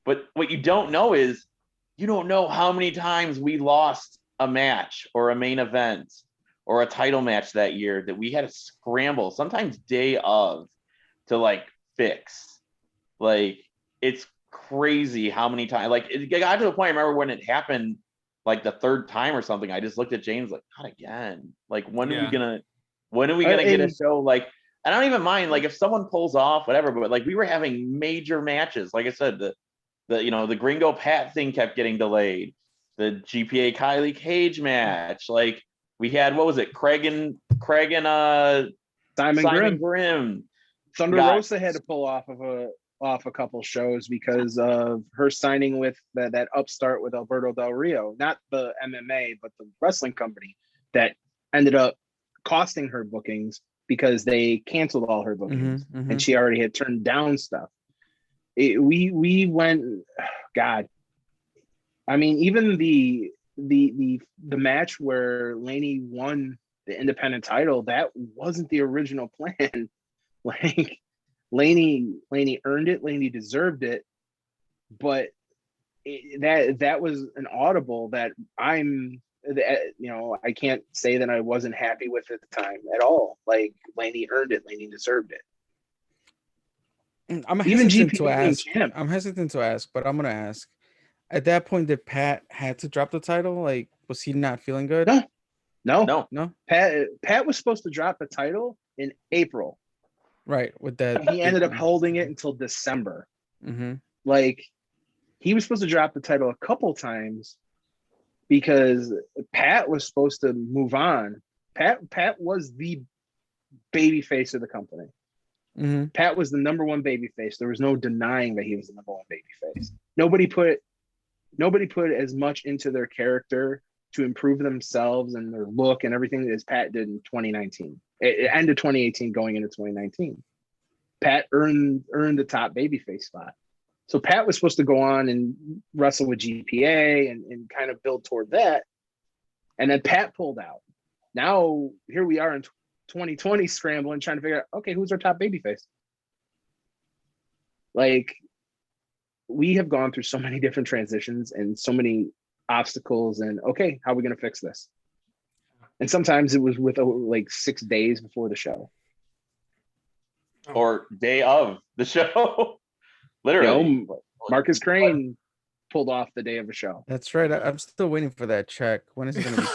But what you don't know is you don't know how many times we lost a match or a main event or a title match that year that we had to scramble, sometimes day of, to like fix. Like, it's crazy how many times, like it got to the point, I remember when it happened like the third time or something, I just looked at James like, not again. Like, when are we gonna get a show? Like, I don't even mind, like, if someone pulls off, whatever, but like we were having major matches. Like I said, the Gringo Pat thing kept getting delayed. the GPA Kylie Cage match. Like we had, what was it? Craig and Simon Grimm. Grimm. Thunder Rosa had to pull off a couple shows because of her signing with that upstart with Alberto Del Rio, not the MMA, but the wrestling company that ended up costing her bookings because they canceled all her bookings, and she already had turned down stuff. We went, God. I mean, even the match where Laney won the independent title, that wasn't the original plan. Like Laney earned it, Laney deserved it, but that was an audible that I can't say that I wasn't happy with at the time at all. Like Laney earned it, Laney deserved it. I'm hesitant to ask, but I'm gonna ask. At that point, did Pat had to drop the title? Like, was he not feeling good? No. Pat was supposed to drop the title in April. Right. With that, he ended up holding it until December. Like, he was supposed to drop the title a couple times because Pat was supposed to move on. Pat was the baby face of the company. Pat was the number one baby face. There was no denying that he was the number one baby face. Nobody put as much into their character to improve themselves and their look and everything as Pat did in 2019. It ended 2018 going into 2019. Pat earned the top babyface spot. So Pat was supposed to go on and wrestle with GPA and kind of build toward that. And then Pat pulled out. Now here we are in 2020 scrambling, trying to figure out, okay, who's our top babyface? Like, we have gone through so many different transitions and so many obstacles, and okay, how are we going to fix this? And sometimes it was with like 6 days before the show or day of the show. Literally, Marcus Crane pulled off the day of the show. That's right. I'm still waiting for that check. When is it going to be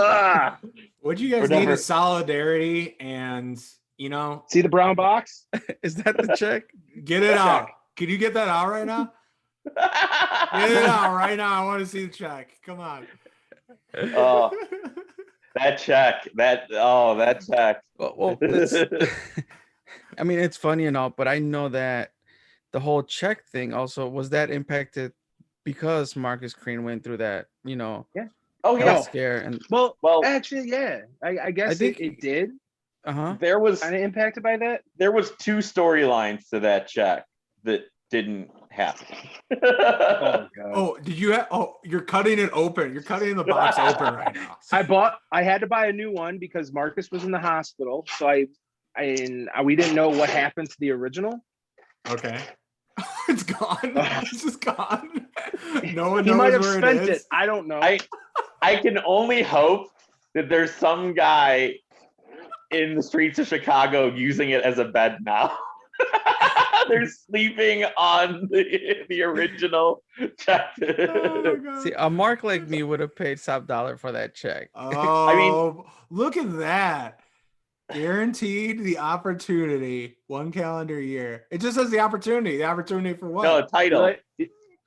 cashed? What you guys need is solidarity, and see the brown box. Is that the check? Get it out. Can you get that out right now? Get it out right now. I want to see the check. Come on. That check. That check. Well, I mean, it's funny and all, but I know that the whole check thing also was that impacted because Marcus Crane went through that, Yeah. Scare and well, actually, yeah. I guess it did. There was kind of impacted by that. There was 2 storylines to that check that didn't happen. Oh God. Oh, did you have? Oh, you're cutting it open. You're cutting the box open right now. I had to buy a new one because Marcus was in the hospital, so we didn't know what happened to the original. Okay. It's gone. It's just gone. No one knows he might have where spent it is. I don't know. I can only hope that there's some guy in the streets of Chicago using it as a bed now. They're sleeping on the original check. Oh, see, a mark like me would have paid top dollar for that check. Oh, I mean, look at that. Guaranteed the opportunity 1 calendar year. It just says the opportunity. The opportunity for what? No, title.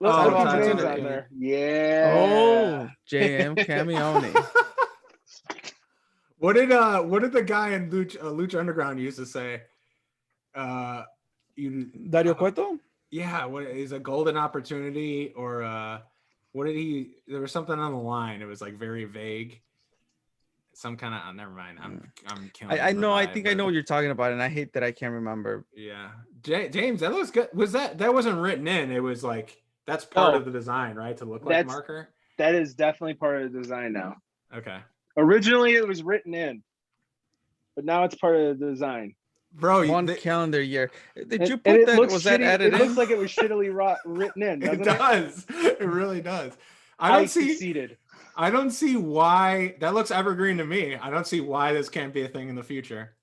Look his names on there. Yeah. Oh, JM Camione. What did the guy in Lucha Underground used to say? Dario Cueto? Yeah, what is a golden opportunity, or what did he? There was something on the line. It was like very vague. Some kind of never mind. I'm killing. I know. I think I know what you're talking about, and I hate that I can't remember. Yeah, James, that looks good. Was that wasn't written in? It was like that's part of the design, right? To look like marker. That is definitely part of the design now. Okay. Originally, it was written in, but now it's part of the design. Bro, 1 calendar year. Did you put that? Was that added in? It looks like it was shittily written in. It does. It really does. I don't see why that looks evergreen to me. I don't see why this can't be a thing in the future.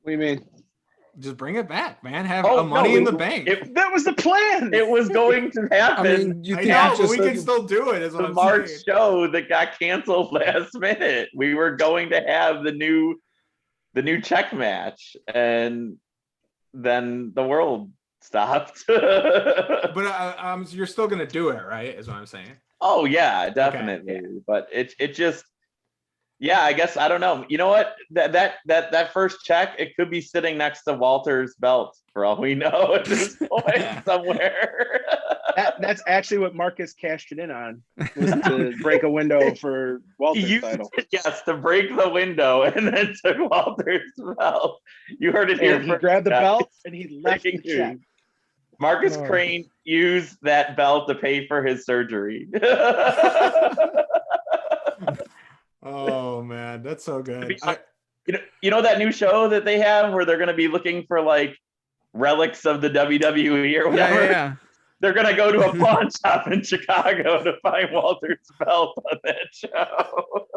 What do you mean? Just bring it back, man. Have money in the bank. That was the plan. It was going to happen. I mean, you but we can still do it. Is what the I'm March saying. show that got canceled last minute. We were going to have the new check match, and then the world stopped. But you're still gonna do it, right? Is what I'm saying. Oh yeah, definitely. Okay. But it just, yeah, I guess I don't know. You know what? That first check, it could be sitting next to Walter's belt for all we know at this point somewhere. That's actually what Marcus cashed it in on, was to break a window for Walter's title. Yes, to break the window and then took Walter's belt. You heard it here And he first, grabbed the guys. belt and he left the Breaking check. news. Marcus Oh. Crane used that belt to pay for his surgery. Oh man, that's so good. You know that new show that they have where they're going to be looking for like relics of the WWE or whatever? Yeah. They're going to go to a pawn shop in Chicago to find Walter's belt on that show.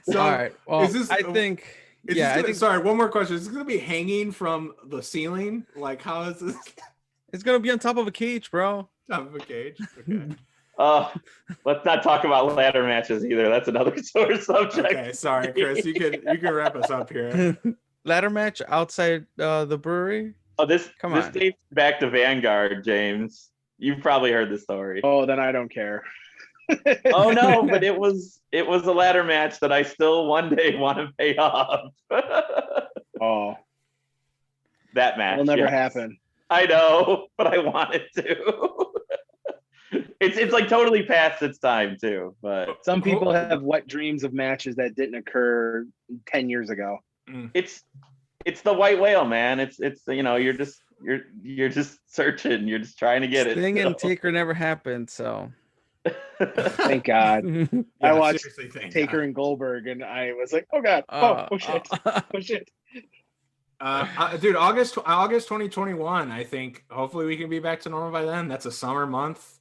So, All right. Well, is this- I think. Is Yeah, this I gonna, think sorry, one more question. Is this gonna be hanging from the ceiling? Like, how is this it's gonna be on top of a cage, bro. top of a cage? Okay. Let's not talk about ladder matches either. That's another sore subject. Okay, sorry, Chris. You can wrap us up here. Ladder match outside the brewery. Oh, this Come this on. dates back to Vanguard, James. You've probably heard the story. Oh, then I don't care. Oh no, but it was a ladder match that I still one day want to pay off. Oh, That match it'll never yes. happen. I know, but I want it to. It's like totally past its time too. But Some people have wet dreams of matches that didn't occur 10 years ago. it's the white whale, man. It's you're just searching. You're just trying to get it. Sting and so. Taker never happened, so. Thank God. Yeah, I watched seriously, thank Taker God. and Goldberg, and I was like, oh God, oh shit, oh shit. Dude, August 2021. I think hopefully we can be back to normal by then. That's a summer month.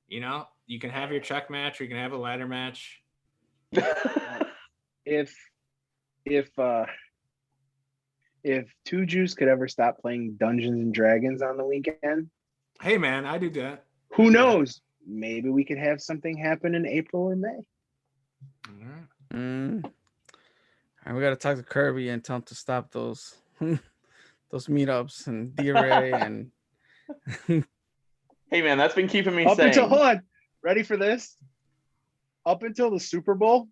You know, you can have your check match, or you can have a ladder match. If Two Juice could ever stop playing Dungeons and Dragons on the weekend, Hey man, I do that. who knows? Maybe we could have something happen in April or May. All right. All right, we gotta talk to Kirby and tell him to stop those meetups and D-Ray and Hey man, that's been keeping me Up sane. until, hold on, ready for this? Up until the Super Bowl,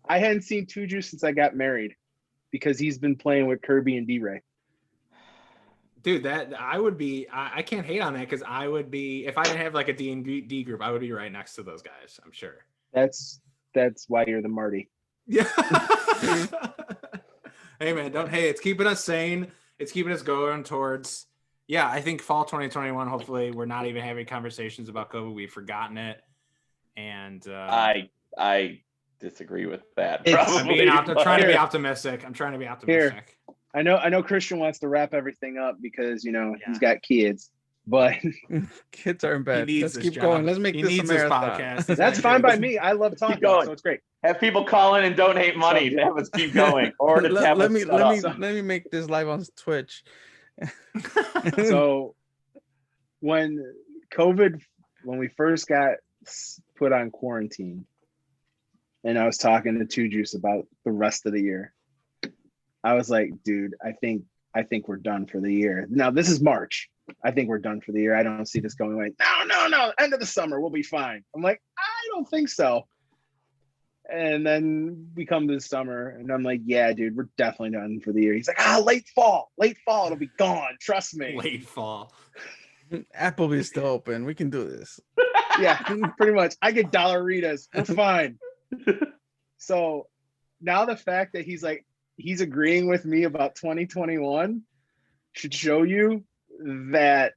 I hadn't seen Two Juice since I got married, because he's been playing with Kirby and D-Ray. Dude, that I would be. I can't hate on that because I would be if I didn't have like a D&D group. I would be right next to those guys. I'm sure. That's why you're the Marty. Yeah. Hey man, Hey, it's keeping us sane. It's keeping us going towards. Yeah, I think fall 2021. Hopefully, we're not even having conversations about COVID. We've forgotten it, and I disagree with that. I'm trying to be optimistic. I'm trying to be optimistic. I know Christian wants to wrap everything up because he's Yeah. got kids, but kids are in bed. He Let's needs keep this going. job. Let's make He this a needs this marathon. podcast. that's fine by me. I love talking, going. so it's great. Have people call in and donate money to have us keep going, or to have let us me shut up. let me make this live on Twitch. So when we first got put on quarantine, and I was talking to Two Juice about the rest of the year, I was like, dude, I think we're done for the year. Now this is March. I think we're done for the year. I don't see this going away. No. End of the summer, we'll be fine. I'm like, I don't think so. And then we come to the summer, and I'm like, yeah, dude, we're definitely done for the year. He's like, late fall, it'll be gone. Trust me. Late fall. Applebee's still open. We can do this. Yeah, pretty much. I get Dollaritas. We're fine. So now the fact that he's agreeing with me about 2021 should show you that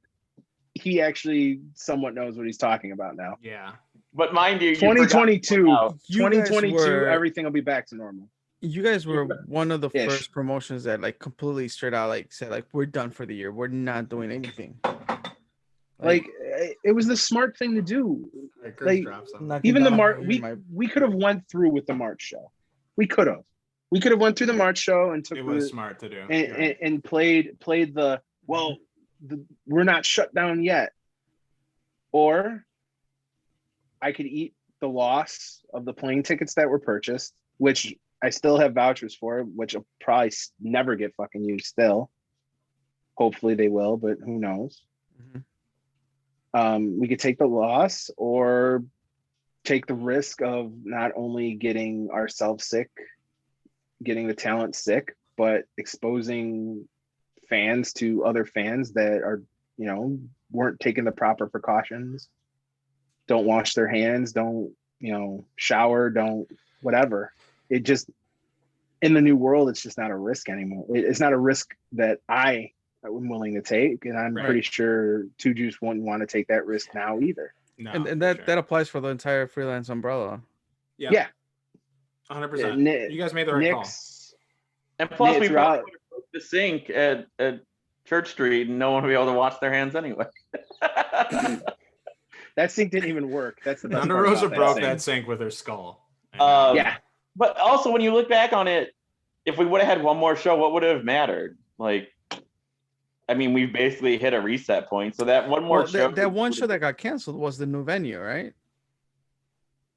he actually somewhat knows what he's talking about now. Yeah. But mind you, 2022, You guys 2022, were- everything will be back to normal. You guys were one of the Ish. first promotions that like completely straight out like said like we're done for the year. We're not doing anything. Like it was the smart thing to do. Chris Like, drops something. knocking Even the down March, my- we could have went through with the March show. We could have went through the March show and took It was smart to do. and played the we're not shut down yet, or I could eat the loss of the plane tickets that were purchased, which I still have vouchers for it, which will probably never get fucking used still. Hopefully they will, but who knows? Mhm. We could take the loss or take the risk of not only getting ourselves sick, getting the talent sick, but exposing fans to other fans that are, weren't taking the proper precautions, don't wash their hands, don't, shower, don't whatever. It just, in the new world, it's just not a risk anymore. It's not a risk that I'm willing to take, and I'm pretty sure Two Juice wouldn't want to take that risk now either. No, And that applies for the entire freelance umbrella. Yeah, 100%. You guys made the right call. And plus, we probably throughout would have broke the sink at Church Street, and no one would be able to wash their hands anyway. that sink didn't even work. That's the best Thunder part Rosa about broke sink. that sink with her skull. Yeah. But also, when you look back on it, if we would have had one more show, what would it have mattered? Like, I mean, we've basically hit a reset point. So that one more show. That one show that got canceled was the new venue, right?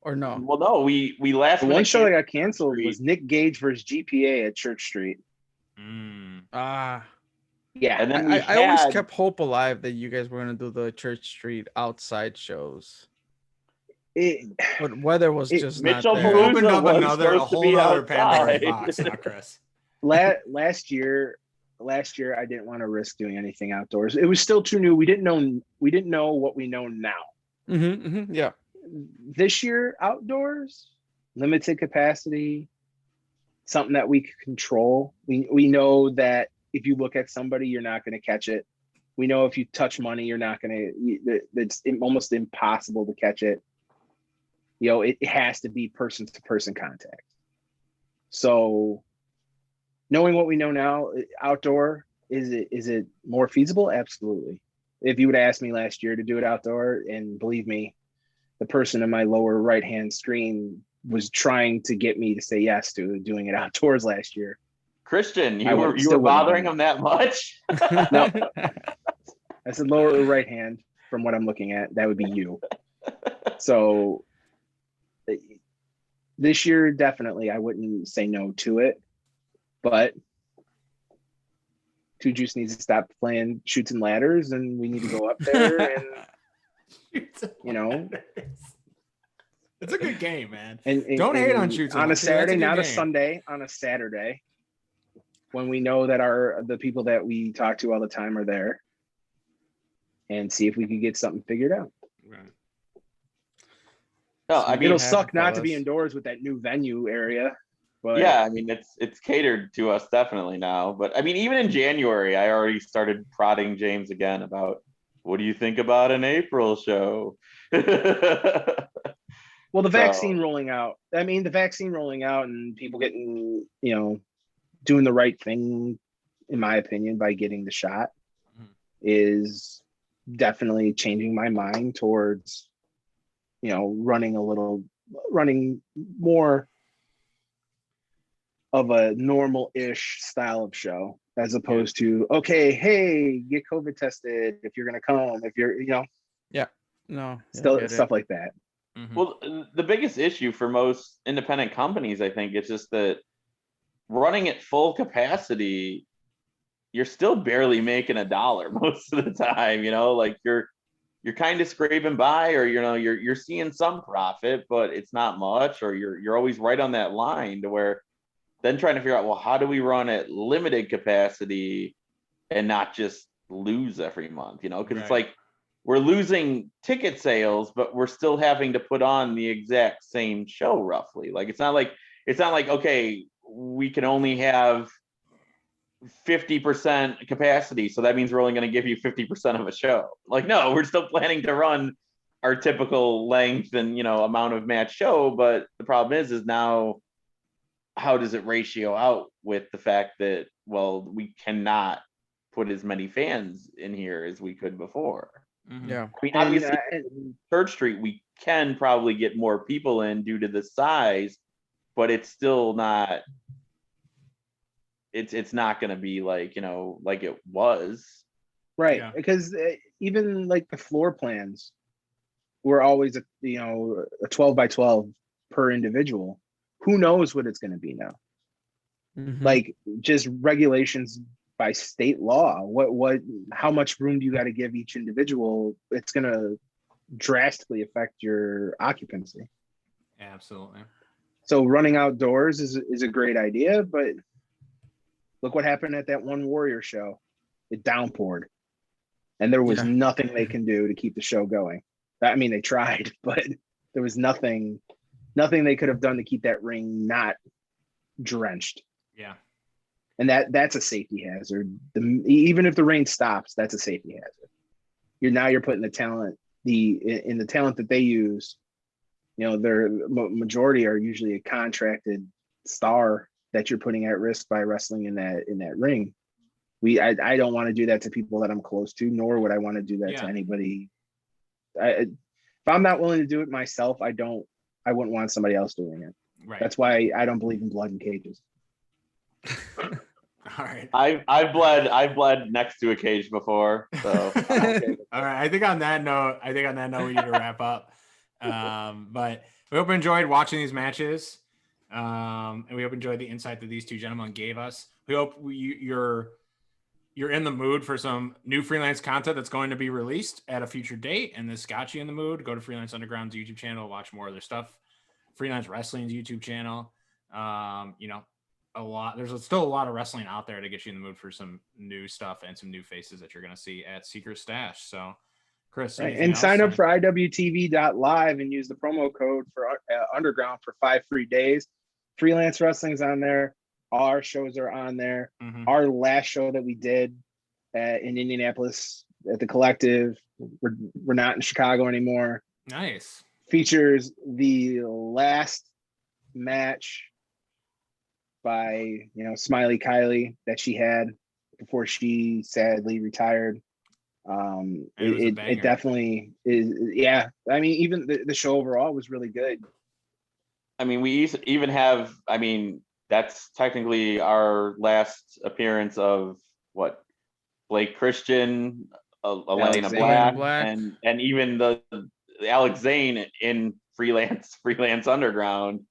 Or no? Well, no, we last The one show that got canceled was Nick Gage versus GPA at Church Street. Yeah, and then I always kept hope alive that you guys were gonna do the Church Street outside shows. But weather was just Mitchell not there. Opened up a whole other Pandora's box, not Chris. Last year I didn't want to risk doing anything outdoors. It was still too new. We didn't know what we know now. Yeah. This year outdoors, limited capacity, something that we can control. We know that if you look at somebody, you're not going to catch it. We know if you touch money, you're not going to. It's almost impossible to catch it. It has to be person to person contact. So, knowing what we know now, outdoor, is it more feasible? Absolutely. If you would have asked me last year to do it outdoor, and believe me, the person in my lower right hand screen was trying to get me to say yes to doing it outdoors last year. Christian, you were bothering him that much? No. I said lower right hand from what I'm looking at. That would be you. So this year, definitely, I wouldn't say no to it. But Two Juice needs to stop playing Chutes and Ladders, and we need to go up there and, It's a good game, man. And don't hate on Chutes on a Saturday, not game. a Sunday. On a Saturday, when we know that the people that we talk to all the time are there, and see if we could get something figured out. Right. No, I mean, it'll suck not to be indoors with that new venue area. But yeah, I mean, it's catered to us definitely now. But I mean, even in January, I already started prodding James again about, what do you think about an April show? Well, the vaccine rolling out. I mean, the vaccine rolling out and people getting, doing the right thing, in my opinion, by getting the shot, is definitely changing my mind towards, running more of a normal-ish style of show, as opposed to, okay, hey, get COVID tested if you're going to come, if you're, stuff like that. Well, the biggest issue for most independent companies, I think, it's just that running at full capacity, you're still barely making $1 most of the time. Like you're kind of scraping by, or you're seeing some profit, but it's not much, or you're always right on that line to where then trying to figure out, well, how do we run at limited capacity and not just lose every month? Because it's like, we're losing ticket sales, but we're still having to put on the exact same show roughly. Like, it's not like, okay, we can only have 50% capacity, so that means we're only going to give you 50% of a show. Like, no, we're still planning to run our typical length and, amount of match show. But the problem is now, how does it ratio out with the fact that, well, we cannot put as many fans in here as we could before? Yeah. I mean, obviously, Church Street, we can probably get more people in due to the size, but it's still not, it's not going to be like, like it was. Right. Yeah. Because even like the floor plans were always, a 12 by 12 per individual. who knows what it's going to be now? Mhm. Like just regulations by state law. How much room do you got to give each individual? It's going to drastically affect your occupancy. Absolutely. So running outdoors is a great idea, but look what happened at that one Warrior show. It downpoured, and there was nothing they can do to keep the show going. I mean, they tried, but there was nothing they could have done to keep that ring not drenched. Yeah. And that's a safety hazard. Even if the rain stops, that's a safety hazard. You're putting the talent in the talent that they use. You know, their majority are usually a contracted star that you're putting at risk by wrestling in that ring. I don't want to do that to people that I'm close to, nor would I want to do that to anybody. If I'm not willing to do it myself, I wouldn't want somebody else doing it. Right. That's why I don't believe in blood in cages. All right. I've bled next to a cage before. So all right. I think on that note, we need to wrap up. But we hope you enjoyed watching these matches. And we hope you enjoyed the insight that these two gentlemen gave us. We hope you're in the mood for some new freelance content that's going to be released at a future date, and this got you in the mood. Go to Freelance Underground's YouTube channel, watch more of their stuff. Freelance Wrestling's YouTube channel. There's still a lot of wrestling out there to get you in the mood for some new stuff and some new faces that you're going to see at Secret Stash. So, Chris, and sign up for iwtv.live and use the promo code for Underground for 5 free days. Freelance Wrestling's on there. All our shows are on there. Mm-hmm. Our last show that we did in Indianapolis at the Collective, we're not in Chicago anymore. Nice. Features the last match by Smiley Kylie that she had before she sadly retired. It definitely is. Yeah, I mean, even the show overall was really good. I mean, we even have. I mean, that's technically our last appearance of what Blake Christian, Elena Black, and even the Alex Zane in Freelance Underground.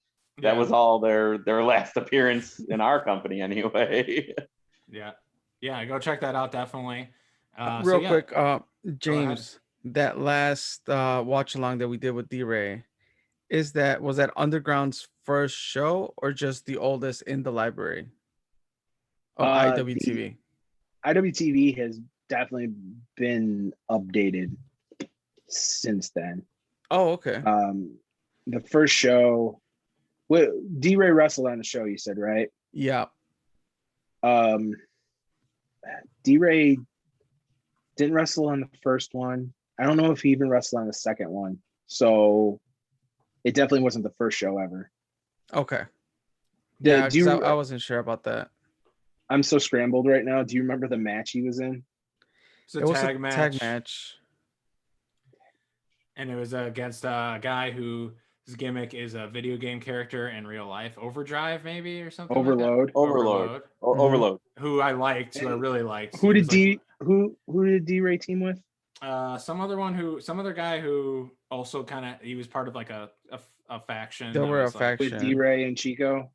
That was all their last appearance in our company anyway. Yeah, go check that out, definitely. Real quick, James, that last watch along that we did with D-Ray, was that Underground's first show or just the oldest in the library of IWTV? IWTV has definitely been updated since then. Oh, okay. The first show, D-Ray wrestled on the show, you said, right? Yeah. D-Ray didn't wrestle on the first one. I don't know if he even wrestled on the second one. So it definitely wasn't the first show ever. Okay. Yeah, I wasn't sure about that. I'm so scrambled right now. Do you remember the match he was in? It was a tag match. And it was against a guy whose gimmick is a video game character in real life. Overdrive, maybe, or something. Overload. Who I liked, who I really liked. Who did D-Ray team with? Some other guy who also he was part of like a faction. There were a faction with D-Ray and Chico.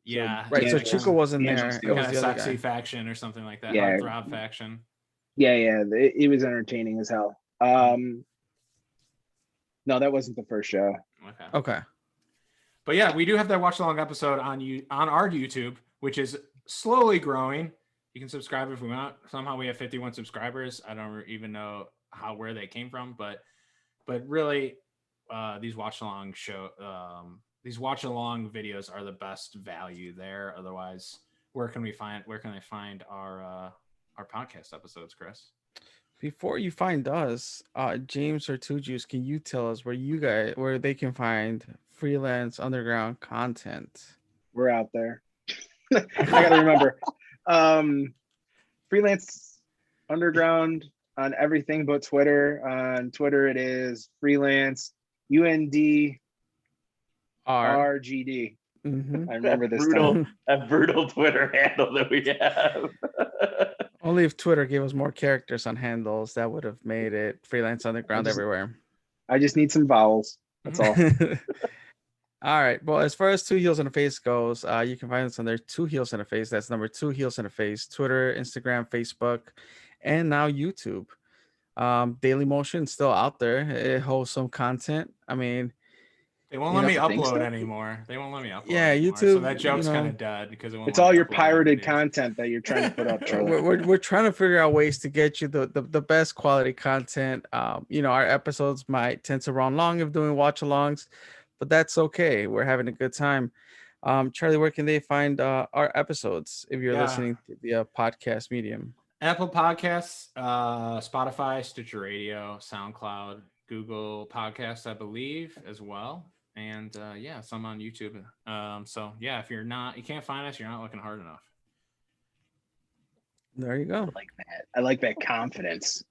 Yeah, right. So Chico wasn't there. It was the sexy guy. Faction or something like that. Yeah, Heartthrob faction. Yeah. It was entertaining as hell. No, that wasn't the first show. Okay. But yeah, we do have that watch along episode on our YouTube, which is slowly growing. You can subscribe if we want. Somehow we have 51 subscribers. I don't even know where they came from, but really, these watch along videos are the best value there. Otherwise, where can they find our podcast episodes, Chris? Before you find us, James or Two Juice, can you tell us where they can find Freelance Underground content? We're out there. I gotta remember. Freelance Underground on everything but Twitter. On Twitter, it is Freelance UND RGD. Mm-hmm. I remember this time. A brutal Twitter handle that we have. Only if Twitter gave us more characters on handles, that would have made it Freelance Underground everywhere. I just need some vowels. That's all. All right. Well, as far as Two Heels in the Face goes, you can find us on there. Two Heels in the Face. That's number Two Heels in the Face. Twitter, Instagram, Facebook, and now YouTube. Daily Motion still out there. It holds some content. I mean, They won't You let know, me I think upload so. anymore. They won't let me upload yeah, anymore. So YouTube. that joke's kind of dead because it won't It's let all me your upload any pirated videos. content that you're trying to put up, Charlie. we're trying to figure out ways to get you the best quality content. Our episodes might tend to run long if doing watch alongs, but that's okay. We're having a good time. Charlie, where can they find our episodes if you're Yeah. listening to the podcast medium? Apple Podcasts, Spotify, Stitcher Radio, SoundCloud, Google Podcasts, I believe, as well. And some on YouTube. So yeah, if you can't find us, you're not looking hard enough. There you go. I like that. I like that confidence.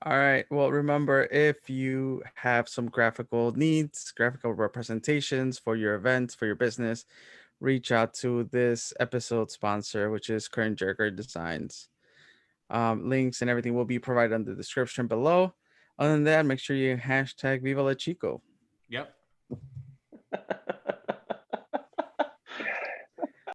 All right. Well, remember, if you have some graphical needs, graphical representations for your events, for your business, reach out to this episode sponsor, which is Current Jerker Designs. Links and everything will be provided in the description below. Other than that, make sure you hashtag Viva La Chico. Yep.